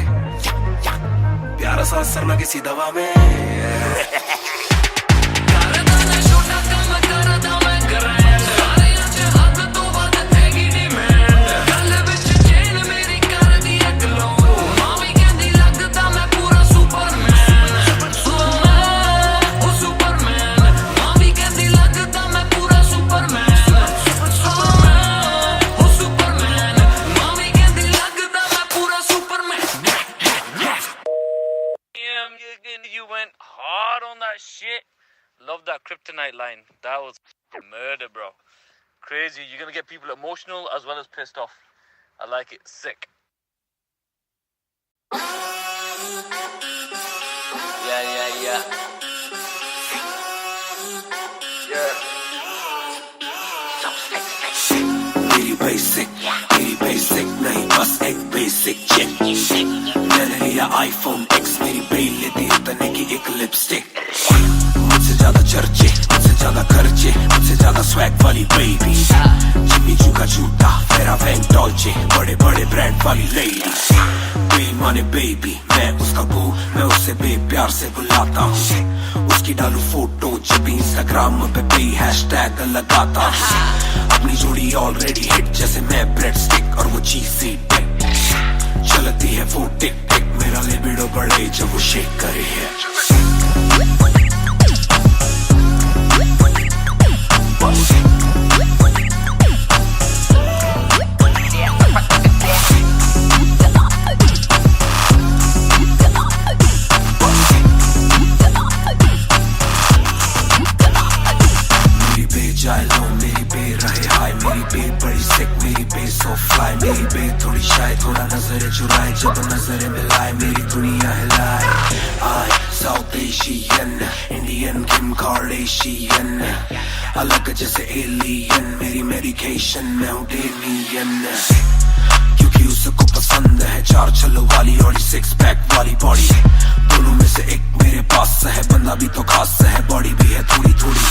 प्यारा सा असर ना किसी दवा में करदा ना छोटा कम करदा मैं करे सारे अज हद तो वध हैगी डिमांड गल विच चेन मेरी कर दी है ग्लो मावी कहंदी लगदा मैं पूरा Superman hard on that shit. Love that Kryptonite line. That was murder, bro. Crazy. You're gonna get people emotional as well as pissed off. I like it. Sick. Yeah. मेरी basic नहीं बस एक basic चिक मैंने लिया iPhone X मेरी bell लेती इतने की एक लिपस्टिक मुझसे ज्यादा चर्चे मुझसे ज्यादा खर्चे मुझसे ज्यादा स्वैग वाली बेबी जिम्मी चू का जूता फेरा वैन डॉल्चे बड़े बड़े ब्रांड वाली लेडी बेईमाने बेबी मैं उसका बू मैं उसे बेप्यार से बुलाता हूँ उसकी डालू फोटो जब इंस्टाग्राम पे बे हैशटैग लगाता हूँ अपनी जोड़ी ऑलरेडी हिट जैसे मैं ब्रेड स्टिक और वो चीज़ी टिक चलती है वो टिक टिक मेरा लिबिडो बढ़े जब वो शेक करे है मेरी बे थोड़ी शाय थोड़ा नजरें चुराए जब नजरें मिलाए मेरी दुनिया हिलाए आई साउथ एशियन इंडियन किम कार्डेशियन अलग जैसे एलियन मेरी मेडिकेशन मैं हूँ डेलियन क्योंकि उसको पसंद है चार छल्लों वाली और 6 पैक वाली बॉडी दोनों में से एक मेरे पास है बंदा भी तो खास है बॉडी भी है थोड़ी थोड़ी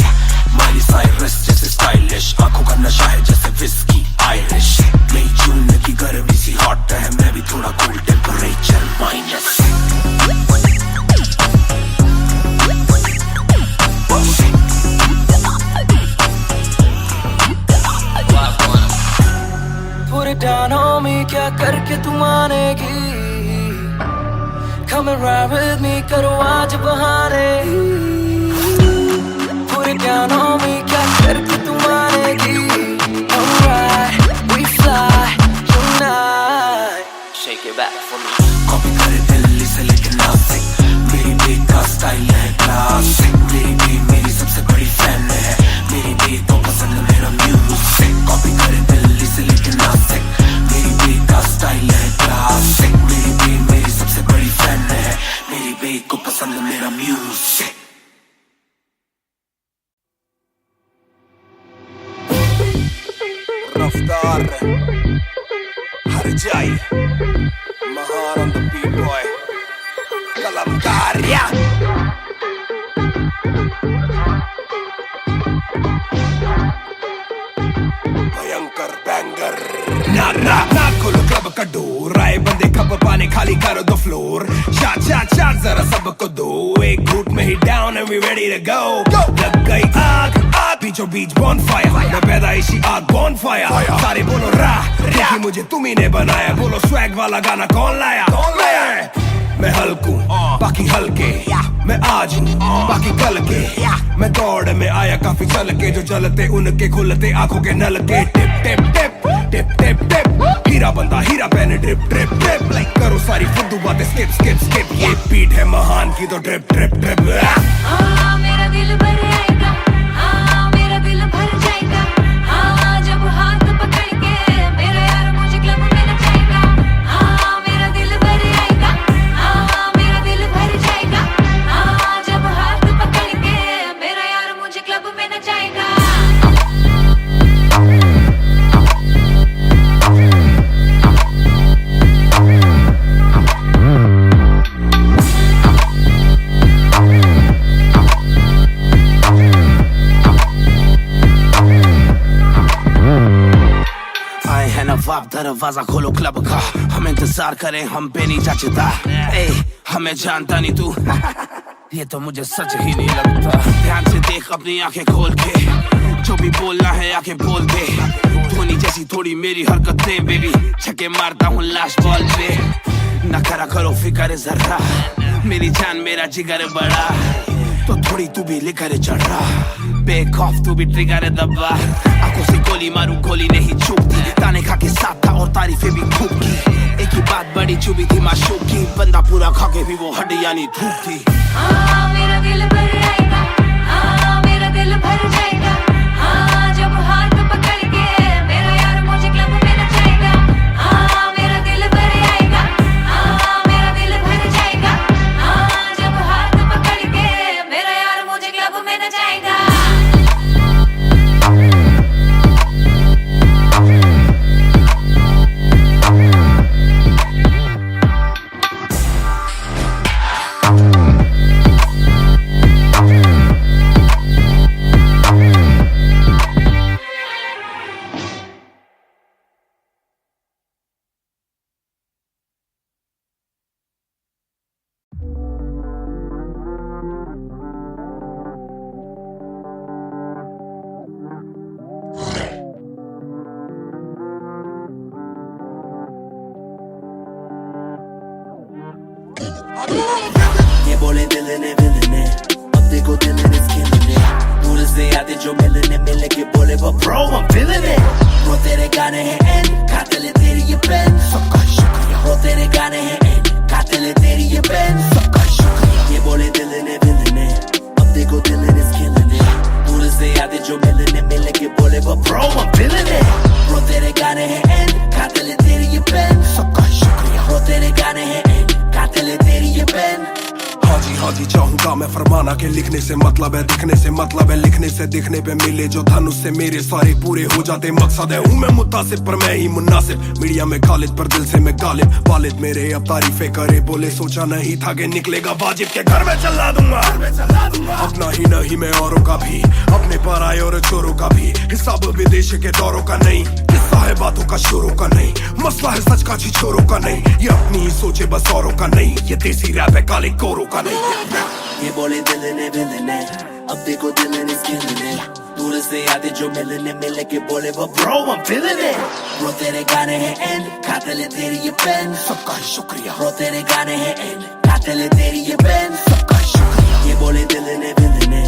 माइली साइरस जैसे स्टाइलिश आंखों का नशा है जैसे विस्की आयरिश मई जून की गर्मी सी हॉट है मैं भी थोड़ा cool temperature minus Put it down on me क्या करके तू मानेगी Come and ride with me करो आज बहाने Put it down on me क्या करके तू मानेगी Alright we fly tonight Shake it back for me copy करे दिल्ली से लेके नासिक मेरी बेट का स्टाइल है क्लासिक मेरी बेट मेरी सबसे बड़ी फैन है मेरी बेट को पसंद मेरा म्यूजिक कॉपी करे दिल्ली से लेके नासिक मेरी बेट का स्टाइल है क्लासिक मेरी बेट मेरी सबसे बड़ी फैन है मेरी बेट को पसंद मेरा म्यूजिक रफ्तार हर जाई महान on the beat boy कलमकार भयंकर बैंगर ना खोलो क्लब का डोर आए बंदे खप पाने खाली करो दो फ्लोर शाट जरा सबको दो एक घूट में ही down and we ready to go लग गई आग बीचों बीच बॉनफायर मैं पैदाइशी आग बॉनफायर सारे बोलो राह मुझे तुम्ही ने बनाया बोलो स्वैग वाला गाना कौन लाया मैं हल्कू बाकी हल्के मैं आज हूँ बाकी कल के मैं दौड़ में आया काफी चल के जो चलते उनके खुलते आंखों के नल के टिप टिप टिप टिप टिप टिप हीरा बंदा हीरा पहने ड्रिप ड्रिप ड्रिप लाइक करो सारी फुद्दू बातें स्किप स्किप स्किप ये बीट है महान की तो ड्रिप ड्रिप ड्रिप हाँ मेरा दिल भर आएगा हाँ मेरा दिल भर जाएगा हाँ जब हाथ पकड़ के मेरा यार मुझे क्लब में नचाएगा हाँ मेरा दिल भर आएगा हाँ मेरा दिल भर जाएगा हाँ जब हाथ पकड़ के मेरा यार मुझे क्लब में नचाएगा दरवाजा खोलो क्लब का हम इंतजार करें हम पे नहीं जचता हमें जानता नहीं तू ये तो मुझे सच ही नहीं लगता ध्यान से देख अपनी आंखें खोल के जो भी बोलना है आके बोल दे धोनी जैसी थोड़ी मेरी हरकतें बेबी छक्के मारता हूँ लास्ट बॉल पे न करा करो फिक्र जरा मेरी जान मेरा जिगर बड़ा तो थोड़ी तू भी लेकर चढ़ रहा बेक ऑफ तू भी ट्रिगर दबा आंखों से गोली मारू गोली नहीं चुभती ताने खा के साथ था और तारीफें भी खूब की एक ही बात बड़ी चुभी थी माशूक की बंदा पूरा खा के भी वो हड्डियां नहीं थूकती मेरा देखो दिल is killing it दूर से आते जो मिलने के बोले वो bro I'm feeling it bro तेरे गाने हैं end खाते ले तेरी ये पेन सबका शुक्रिया bro तेरे गाने हैं end खाते ले तेरी ये पेन सबका शुक्रिया ये बोले दिल ने अब देखो दिल is killing it दूर से आते जो मिलने के बोले वो bro I'm feeling it bro तेरे गाने हैं end खाते ले तेरी ये पेन सबका शुक्रिया bro तेरे गाने हैं end खाते ले तेरी ये पेन हाँ जी चाहूंगा मैं फरमाना के लिखने से मतलब है दिखने से मतलब है लिखने से दिखने पे मिले जो धनुष से मेरे सारे पूरे हो जाते मकसद है हूँ मैं मुतासिब पर मैं ही मुनासिब मीडिया में खालिद पर दिल से मैं गालिब वालिद मेरे अब तारीफे करे बोले सोचा नहीं था कि निकलेगा वाजिब के घर में चला दूंगा अपना ही नहीं मैं औरों का भी अपने पर आए और चोरों का भी हिसाब विदेश के दौरों का नहीं किस्सा है बातों का शोरों का नहीं मसला है सच का छिछोरों का नहीं ये अपनी ही सोचे बस औरों का नहीं ये देसी रैप है काले कोरों का नहीं ये बोले दिल ने अब देखो दिल is killing it दूर से आते जो मिलने के बोले वो bro I'm feeling it bro तेरे गाने हैं end खाते ले तेरी ये पेन सबका शुक्रिया bro तेरे गाने हैं end खाते ले तेरी ये पेन सबका शुक्रिया ये बोले दिल ने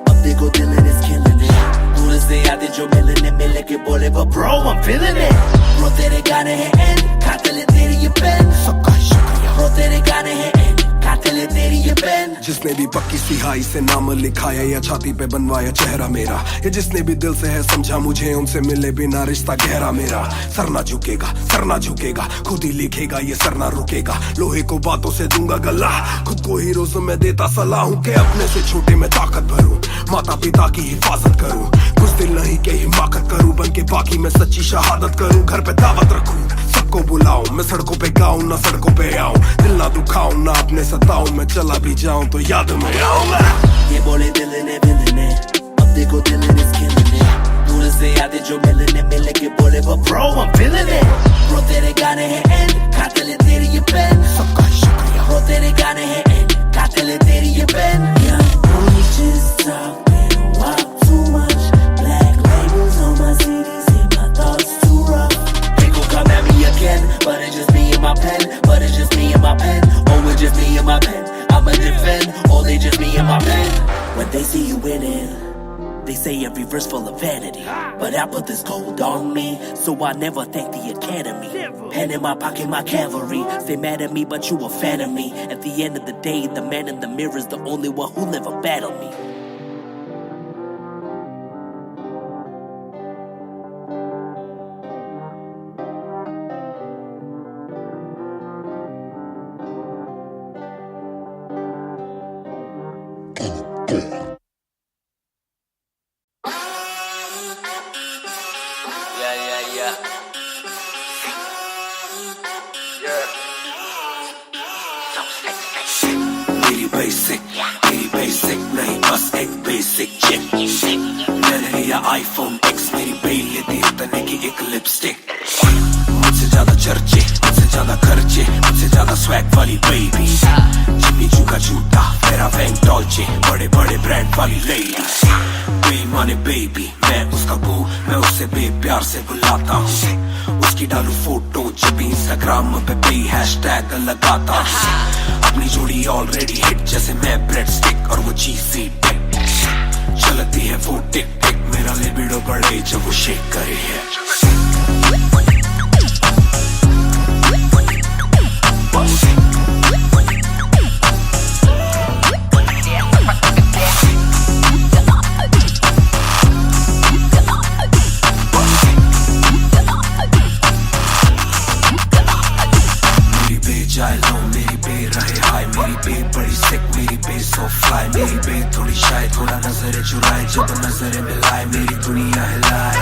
अब देखो दिल is killing it दूर से आते जो मिलने के बोले वो bro I'm feeling it bro तेरे गाने हैं end खाते ले तेरी ये पेन सबका शुक्रिया bro तेरे गाने हैं end खाते ले तेरी ये पेन जिसने भी पक्की सिहाई से नाम लिखाया या छाती पे बनवाया चेहरा मेरा ये जिसने भी दिल से है समझा मुझे उनसे मिले बिना रिश्ता गहरा मेरा सर ना झुकेगा खुद ही लिखेगा ये सर ना रुकेगा लोहे को बातों से दूंगा गला खुद को हीरोज़ में देता सलाह हूँ के अपने से छोटे में ताकत भरूं माता पिता की हिफाजत करूं कुछ दिल नहीं के हिमाकत करूं बन के बाकी मैं सच्ची शहादत करूं घर पे दावत रखूं सबको बुलाऊं मैं सड़कों पे गाऊं ना सड़कों पे आऊं दिल ना दुखाऊं ना अपने सताऊं मैं चला भी जाऊं तो याद में आऊंगा ये बोले दिल ने अब देखो दिल is killing it दूर से आते जो मिलने के बोले वो bro I'm feeling it bro तेरे गाने हैं end खाते ले तेरी ये पेन सबका शुक्रिया bro तेरे गाने हैं end खाते ले तेरी ये pen young boy just talking walk too much black labels on my CDs and my thoughts too rough they gon' come at me again but it's just me and my pen but it's just me and my pen oh it's just me and my pen I'ma defend, all they just me and my pen. When they see you winning, they say every verse full of vanity. But I put this gold on me, so I never thank the academy. Pen in my pocket, my cavalry. Stay mad at me, but you a fan of me. At the end of the day, the man in the mirror is the only one who never battled me. मेरी basic नहीं बस एक basic chip मैंने लिया iPhone X मेरी bell लेती इतने की एक लिपस्टिक मुझसे ज्यादा चर्चे मुझसे ज्यादा खर्चे मुझसे ज्यादा स्वैग वाली बेबी जिम्मी चू का जूता मेरा वैंग डॉल्चे बड़े बड़े ब्रांड वाली लेडी बेईमाने बेबी मैं उसका बू मैं उसे बेप्यार से बुलाता हूँ उसकी डालू फोटो जब इंस्टाग्राम पे हैशटैग लगाता हूँ अपनी जोड़ी ऑलरेडी हिट जैसे मैं ब्रेड स्टिक और वो चीज़ी टिक चलती है वो टिक टिक मेरा लिबिडो बढ़े जब वो शेक करे है मेरी बे थोड़ी शायद थोड़ा नजर चुराए जब नजर मिलाए मेरी दुनिया हिलाए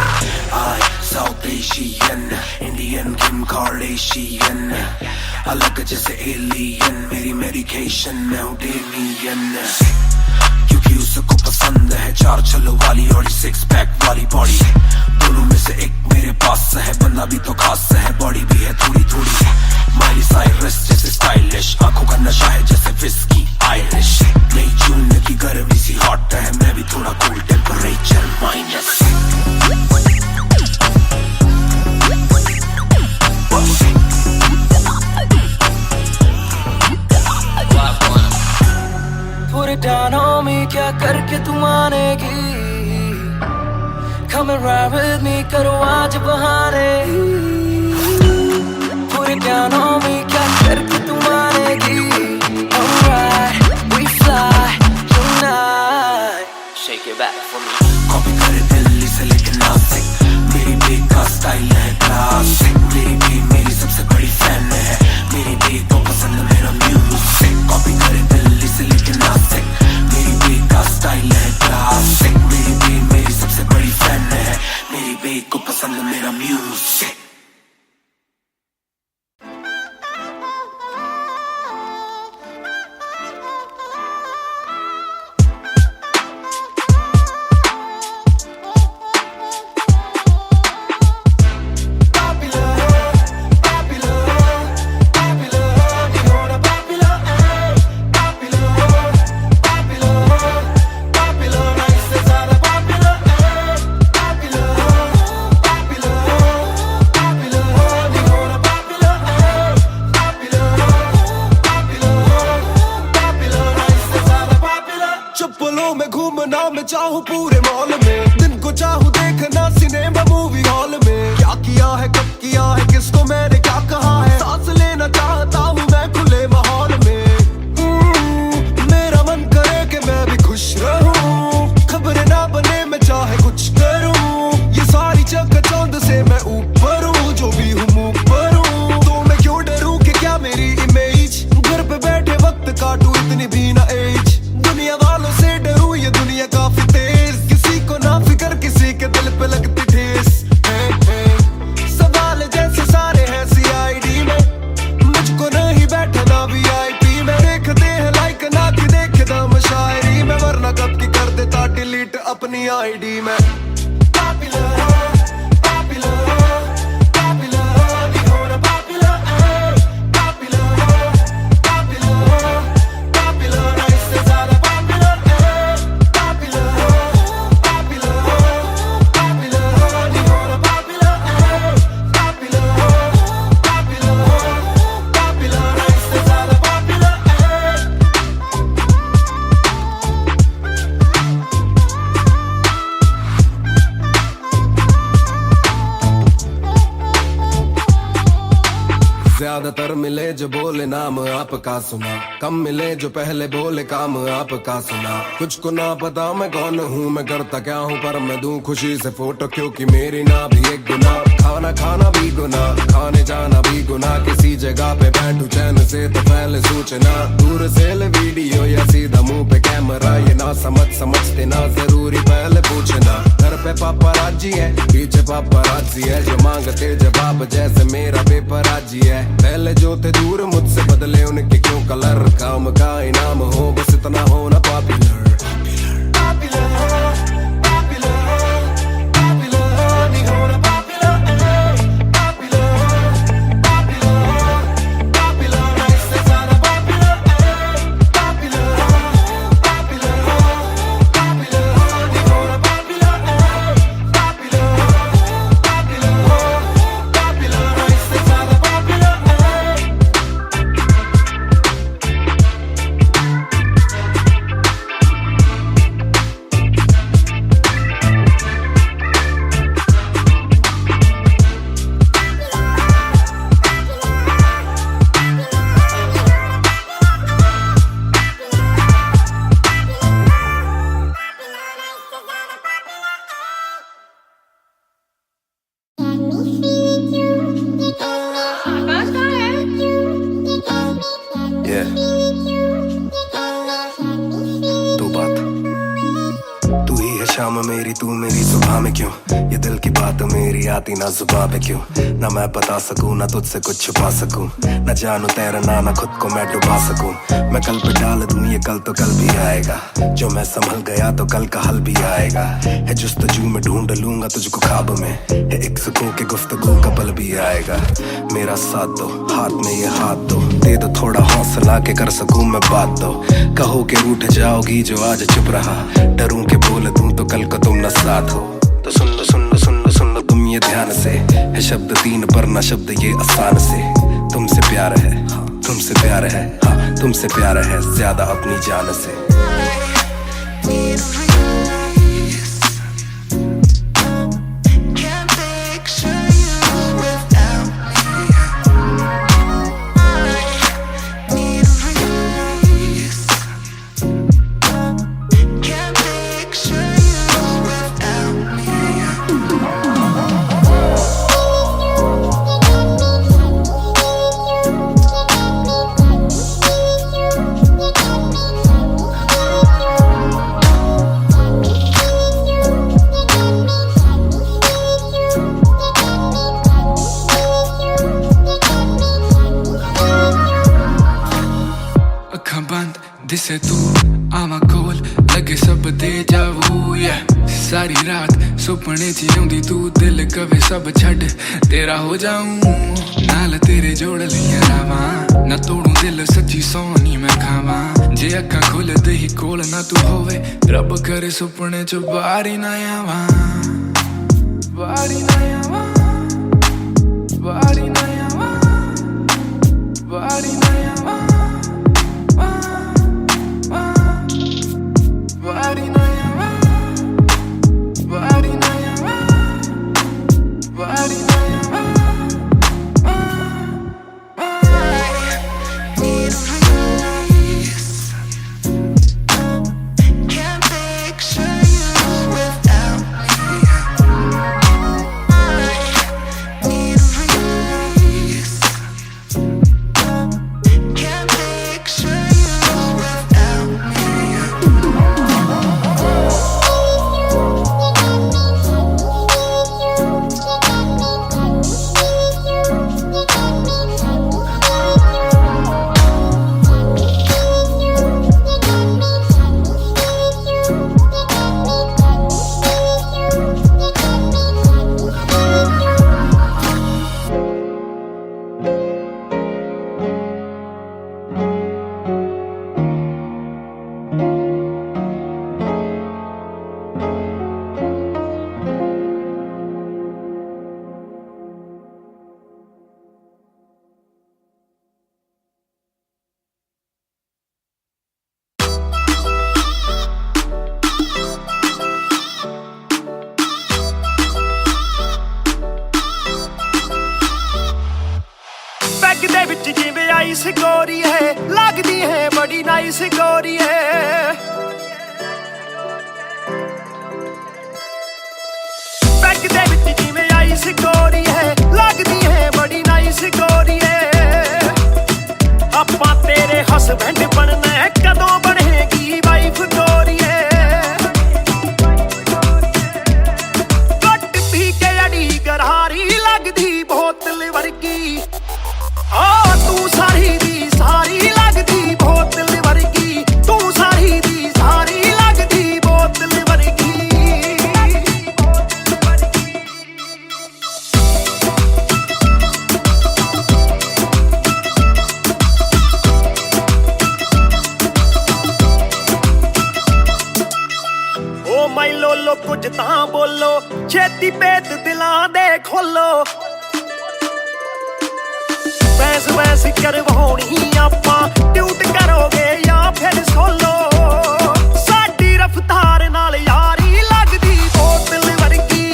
आई साउथ एशियन इंडियन किम कार्डेशियन अलग जैसे एलियन मेरी मेडिकेशन मैं हूँ डेमियन क्योंकि उसको पसंद है 4 छल्लों वाली और 6 पैक वाली बॉडी दोनों में से एक मेरे पास है बंदा भी तो खास है बॉडी भी है थोड़ी थोड़ी माइली साइरस जैसे स्टाइलिश आंखों का नशा है जैसे विस्की आयरिश नई जून की गर्मी सी हॉट है मैं भी थोड़ा cool temperature minus Put it down on me क्या करके तू मानेगी? Come and ride with me, करो आज बहाने। Put it down on me, क्या करके तू मानेगी? Alright, we fly tonight. Shake it back for me. Copy करे दिल्ली से लेके नासिक, मेरी बेक का स्टाइल है क्लासिक। मेरी बेक मेरी सबसे बड़ी फैन है, मेरी बेक को पसंद मेरा म्यूजिक। कॉपी करे दिल्ली से लेके नासिक, मेरी बेक का स्टाइल है क्लासिक। मेरी बेक मेरी सबसे बड़ी फैन है, मेरी बेक को पसंद मेरा म्यूजिक। चप्पलों में घूमना मैं चाहूँ पूरे मॉल में, दिन को चाहूँ देखना सिनेमा मूवी हॉल में। क्या किया है कब किया है किसको मैंने क्या कहा है, सांस लेना चाहता हूँ मैं खुले माहौल में। मेरा मन करे कि मैं भी खुश रहूं, खबर ना बने मैं चाहे कुछ करूं। ये सारी चकाचौंध से मैं ऊपर हूँ, जो भी हूँ मुँह पर हूँ। तो मैं क्यों डरूं कि क्या मेरी इमेज, घर पे बैठे वक्त काटूं इतनी भी ना एज। दुनिया वालों से डरूं ये दुनिया काफी तेज, किसी को ना फिकर किसी के दिल पे लगती ठेस। सवाल जैसे सारे हैं CID में, मुझको नहीं बैठना VIP में। देखते हैं लाइक ना कि देखे दम शायरी में, वरना कब की कर देता डिलीट अपनी ID में। ज्यादातर मिले जो बोले नाम आपका सुना, कम मिले जो पहले बोले काम आपका सुना। कुछ को ना पता मैं कौन हूँ, मैं करता क्या हूँ, पर मैं दूं खुशी से फोटो क्योंकि मेरी ना भी एक गुना। खाना खाना भी गुना, खाने जाना भी गुना। किसी जगह पे बैठूं चैन से तो पहले सूचना, दूर से ले वीडियो या सीधा मुंह पे कैमरा। ये ना समझते ना जरूरी पहले पूछना। घर पे पापराजी है पीछे पापराजी है, जो मांगते जवाब जैसे मेरा पेपर आजी है। पहले जो थे दूर मुझसे बदले उनके क्यों कलर, काम का इनाम हो बस इतना हो ना पॉपुलर। शाम मेरी तू मेरी सुबह में क्यों, ये दिल की बात मेरी आती ना जुबां पे क्यों। ना मैं बता सकूं ना तुझसे कुछ छुपा सकूं, ना जानू तैरना ना खुद को मैं डुबा सकूं। मैं कल पे डाल दूं ये कल तो कल भी आएगा, जो मैं संभल गया तो कल का हल भी आएगा। है जुस्तजू में ढूंढ लूंगा तुझको ख्वाब में, है एक सुकून के गुफ्तगू का पल भी आएगा। मेरा साथ दो हाथ में ये हाथ दो, दे दो थोड़ा हौसला के कर सकूं मैं बात दो। कहो के रूठ जाओगी जो आज चुप रहा, डरूं के बोल दूं तो कल को तुम न साथ हो। तो सुन लो सुन लो सुन लो सुन लो तुम ये ध्यान से, है शब्द तीन पर ना शब्द ये आसान से। तुमसे प्यार है हाँ तुमसे प्यार है हाँ तुमसे प्यार है ज्यादा अपनी जान से। जिसे तू आवा कोल लगे सब दे जावू सारी रात सुपने च आउंदी तू दिल कवे सब छड़ तेरा हो जाऊं नाल तेरे जोड़ लिया रावा ना तोड़ू दिल सच्ची सोनी मैं खावा जे अखा खोल दे ही कोल ना तू होवे रब करे सुपने च बारी ना आवा बारी ना आवा बारी ना आवा बारी ना आवा बारी ना आवा बारी ना आवा बारी ना आवा Can't picture you without me. Need a release. Can't picture you without me. Bag दे विच जिवें आइस गोरी है लगदी है बड़ी नाइस गोरी है बैग दे विच जिवें आइस गोरी है लगदी है बड़ी नाइस गोरी है आपां तेरे हसबैंड बनना है कदों बनेगी वाइफ गोरी है कट पी के अड़ी गरारी लगदी बोतल वर्गी आ तू सारी दी सारी लगदी बोतल वर्गी तू सारी दी सारी लगदी बोतल वर्गी ओ मैं लोलो कुछ तां बोलो छेती पेत दिलां दे खोलो वैस वैस करवाउणी आपां ट्यूट करोगे या फिर सोलो साडी रफ्तार नाल यारी लगदी बोतल वर्गी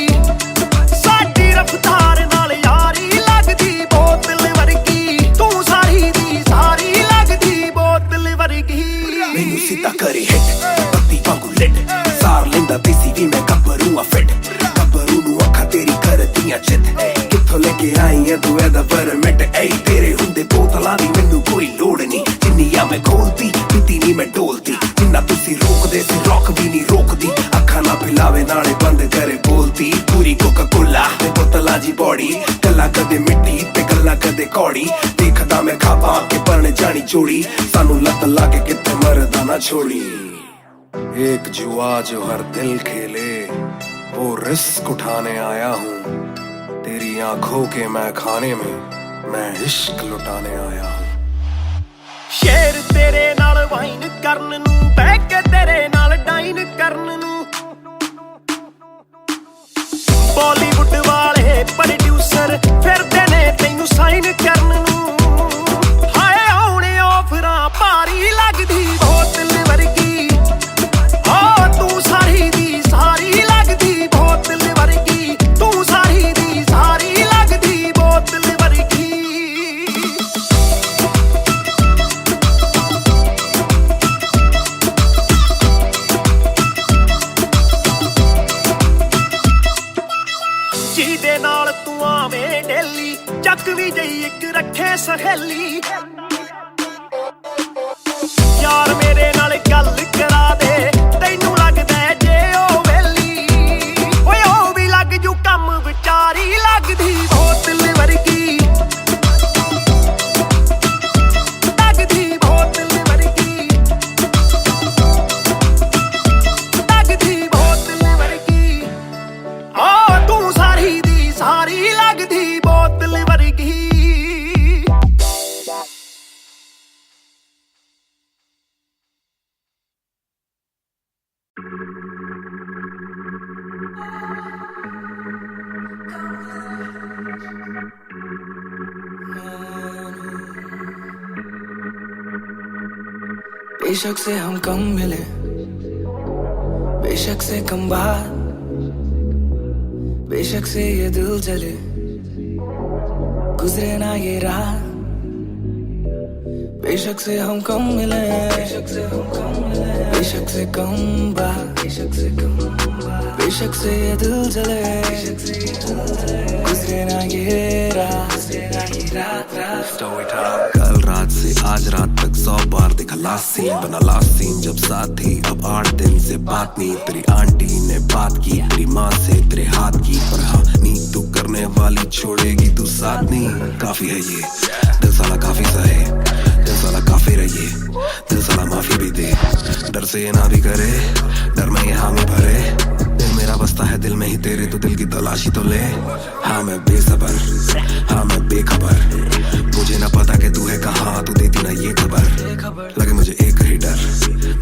साडी रफ्तार नाल यारी लगदी बोतल वर्गी तू सारी दी सारी लगदी बोतल वर्गी मैनू सीधा करे हिट पत्ती वांगू लिट सार लेंदा देसी भी मैं गब्बरू आ फिट गब्बरू नू अखा तेरी करदियां चित कित्थों लेके आई है तू एदा परमिट ऐ तेरे हुंदे बोतलां दी मैनू कोई लोड़ नहीं जिन्नियां मैं खोलती पीती नहीं मैं डोलती जिन्ना तुसी रोकदे सी रॉक भी नहीं रोकदी अखा ना पिलावे नाले बंद करे बोलती पूरी कोका कोला ते बोतलां जी बॉडी गल्लां कदे मिट्टी ते गल्लां कदे कौड़ी देखदा मैं खाबा के बन जानी जोड़ी सानू लत लागे किते मरदा ना छोड़ी एक जुआ जो हर दिल खेले वो रिस्क उठाने आया हूँ तेरी आंखों के मैं खाने में मैं इश्क लुटाने आया हूँ शेर तेरे नाल वाइन करन नू बह के तेरे नाल डाइन करन नू बॉलीवुड वाले प्रोड्यूसर फिरदे ने तैनू साइन करन नू हाय आउणे ऑफरां भारी लगदी बोतल वर्गी आ तू सारी दी सारी लगदी बोतल वर्गी तू सारी दी सारी लगदी बोतल वर्गी ਜਿਹਦੇ ਨਾਲ ਤੂੰ ਆਵੇਂ ਡੇਲੀ ਚੱਕ ਵੀ ਜਈ ਇੱਕ ਰੱਖੇ ਸਹੇਲੀ ਯਾਰ ਮੇਰੇ ਨਾਲ ਗੱਲ ਕਰਾ ਦੇ ਤੈਨੂੰ ਲੱਗਦਾ ਜੇ ਉਹ ਵੇਲੀ ਓਏ ਉਹ ਵੀ ਲੱਗ ਜੂ ਕੰਮ ਵਿਚਾਰੀ ਲੱਗਦੀ ਬੋਤਲ ਵਰਗੀ ਲੱਗਦੀ ਬੋਤਲ ਵਰਗੀ बेशक से हम कम मिले, बेशक से कम बात, बेशक से ये दिल जले, गुजरे ना ये रात। बेशक से हम कम मिले, बेशक से हम कम मिले, बेशक से कम बात, बेशक से कम बात, बेशक से ये दिल जले, बेशक से ये दिल जले, गुजरे ना ये रात, गुजरे ना ये रात। कल रात से आज रात तक 100 बार देखा लास्ट सीन, बना लास्ट सीन जब साथ थी। अब 8 दिन से बात नहीं, तेरी आंटी ने बात की, तेरी माँ से तेरे हाथ की। पर हाँ नींद तू करने वाली छोड़ेगी तू साथ नहीं। काफी है ये दिल साला, काफी सहे दिल साला, काफी रहिए दिल साला, माफी भी दे। डर से ये ना भी करे, डर में ये हामी भरे। दिल मेरा बसता है दिल में ही तेरे, तो दिल की तलाशी तो ले। हाँ मैं बेसबर, हाँ मैं बेखबर, मुझे ना पता कि तू है कहाँ, तू देती ना ये खबर। लगे मुझे एक ही डर,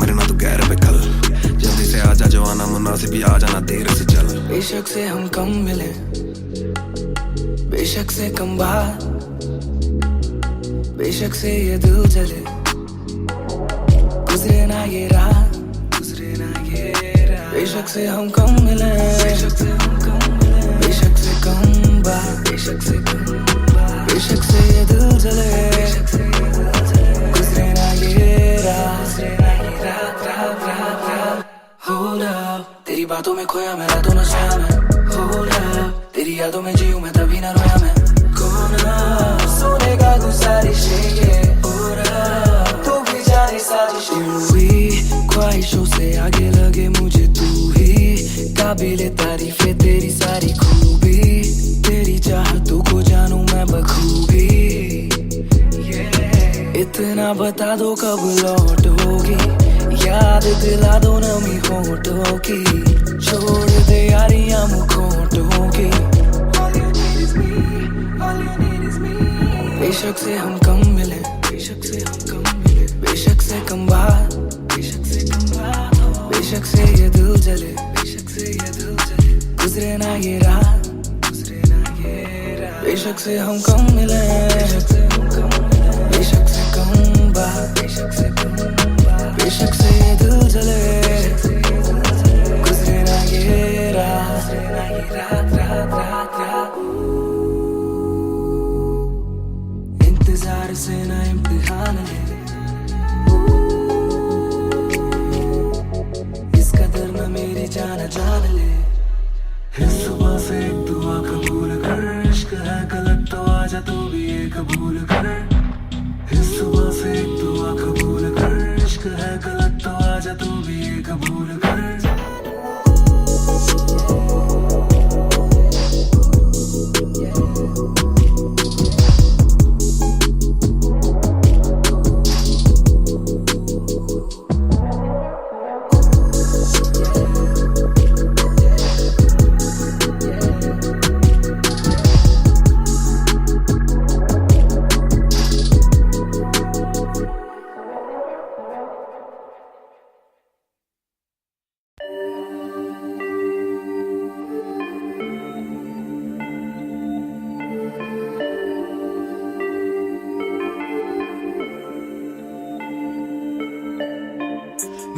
मरे ना तू गैर पे कल। जल्दी से आजा जो आना मुनासिब, भी आ जाना देर से चल। बेशक से हम कम मिले, बेशक से कम बात, बेशक से ये दिल जले, गुजरे ना ये रात, गुजरे ना ये रात। बेशक से हम कम मिले, बेशक से हम कम मिले, बेशक से कम बात, बेशक से कम बात, बेशक से ये दिल जले, बेशक से ये दिल जले, गुजरे ना ये रात, गुजरे ना ये रात, रात, रात, रात। Hold up, तेरी बातों में खोया मैं, रातों न सोया मैं। Hold up, तेरी यादों में जीऊं मैं, तभी ना रोया मैं। कौन सुनेगा तू सारी शेखें, तू भी जाने साजिशें। हुई ख्वाहिशों से आगे लगे मुझे तू ही, काबिले तारीफ है तेरी सारी खूबी, तेरी चाहतों को जानूं मैं बखूबी। इतना बता दो कब लौटोगी, याद दिला दो नमी होठों की, छोड़ दे यारियां मुखोटों की। बेशक से हम कम मिले, बेशक से हम कम मिले, बेशक से कम बात, बेशक से कम बात, बेशक से ये दिल जले, बेशक से ये दिल जले, गुजरे ना ये रात, गुजरे ना ये रात। बेशक से हम कम मिले, बेशक से हम कम मिले, बेशक से कम बात, बेशक से कम बात, बेशक से ये दिल जले, बेशक से ये दिल जले, गुजरे ना ये रात, गुजरे ना ये रात, रात, रात, रात। इंतजार से ना इम्तिहान ले, इस कदर ना मेरी जान जान ले। इस सुबह से एक दुआ कबूल कर, इश्क है गलत तो आजा तू भी ये कबूल कर। इस सुबह से एक दुआ कबूल कर, इश्क है गलत तो आजा तू भी ये कबूल कर।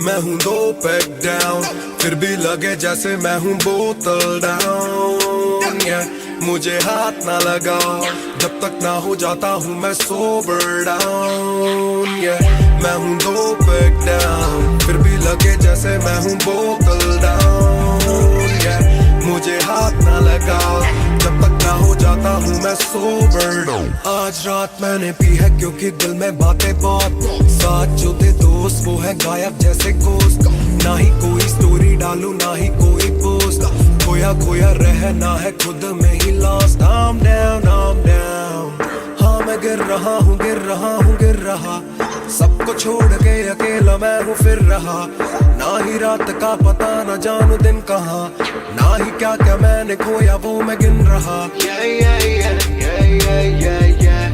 मैं हूँ 2 पैक डाउन, फिर भी लगे जैसे मैं हूँ बोतल डाउन। मुझे हाथ ना लगाओ जब तक ना हो जाता हूँ मैं सोबर डाउन। मैं हूँ 2 पैक डाउन, फिर भी लगे जैसे मैं हूँ बोतल डाउन। मुझे हाथ ना लगाओ जब तक ना हो जाता हूँ मैं सोबर डाउन। आज रात मैंने पी है क्योंकि दिल में बातें बहुत, साथ जो थे दोस्त वो है गायब जैसे गोश्त। ना ही कोई स्टोरी डालूं ना ही कोई पोस्ट, खोया खोया रहना है खुद में he lost. I'm down, I'm down, हाँ मैं गिर रहा हूँ गिर रहा हूँ गिर रहा, सबको छोड़ के अकेला मैं हूँ फिर रहा। ना ही रात का पता ना जानू दिन कहाँ, ना ही क्या क्या मैंने खोया वो मैं गिन रहा। Yeah, yeah, yeah, yeah, yeah, yeah, yeah.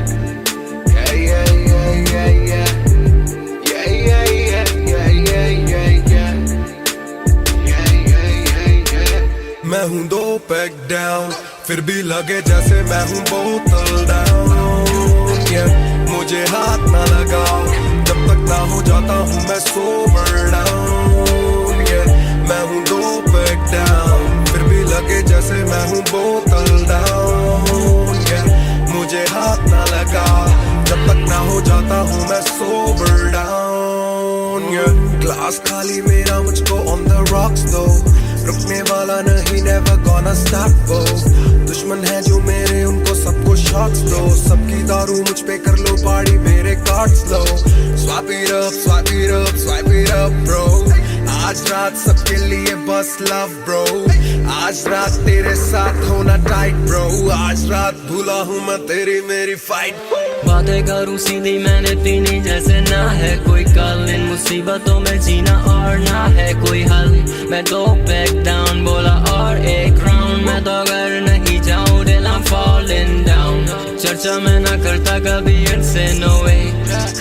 Yeah, yeah, yeah, yeah, yeah. Yeah, yeah, yeah, yeah, yeah, yeah, yeah. मैं हूँ 2 पैक डाउन फिर भी लगे जैसे मैं हूँ बोतल डाउन मुझे हाथ ना लगाओ जब तक ना हो जाता हूँ मैं सोबर डाउन मैं हूँ 2 पैक डाउन फिर भी लगे जैसे मैं हूँ बोतल डाउन मुझे हाथ ना लगाओ जब तक ना हो जाता हूँ मैं सोबर डाउन ग्लास खाली मेरा मुझको ऑन द रॉक्स दो रुकने वाला नहीं never gonna stop वो दुश्मन है जो मेरे उनको सबको शॉट्स दो सबकी दारू मुझ पे कर लो पार्टी मेरे cards low swipe it up swipe it up swipe it up bro आज रात सबके लिए बस लव ब्रो आज रात तेरे साथ होना टाइट ब्रो आज रात भूला हूँ मैं तेरी मेरी फाइट बातें करूँ सीधी मैंने पीनी जैसे ना है कोई कल इन मुसीबतों में जीना और ना है कोई हल मैं 2 पैक डाउन बोला और एक राउंड मैं तो अगर नहीं जाऊँ दिल I'm falling down चर्चा मैं ना करता कभी इनसे no way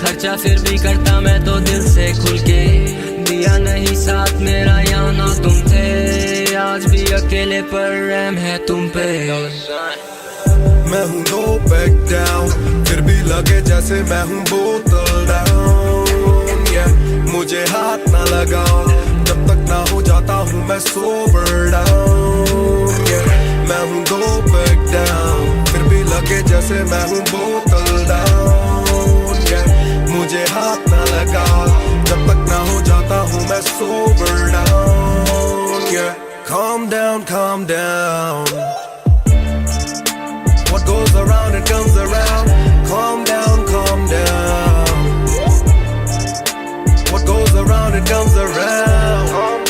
खर्चा फिर भी करता मैं तो दिल से खुल के दिया नहीं साथ मेरा यहाँ ना तुम थे आज भी अकेले पर रहम है तुम पे मैं हूँ 2 पैक डाउन फिर भी लगे जैसे मैं हूँ बोतल डाउन मुझे हाथ ना लगाओ जब तक ना हो जाता हूँ मैं सोबर डाउन मैं हूँ 2 पैक डाउन फिर भी लगे जैसे मैं हूँ बोतल डाउन मुझे हाथ ना लगाओ जब तक ना हो जाता हूँ मैं sober down calm down what goes around it comes around calm down what goes around it comes around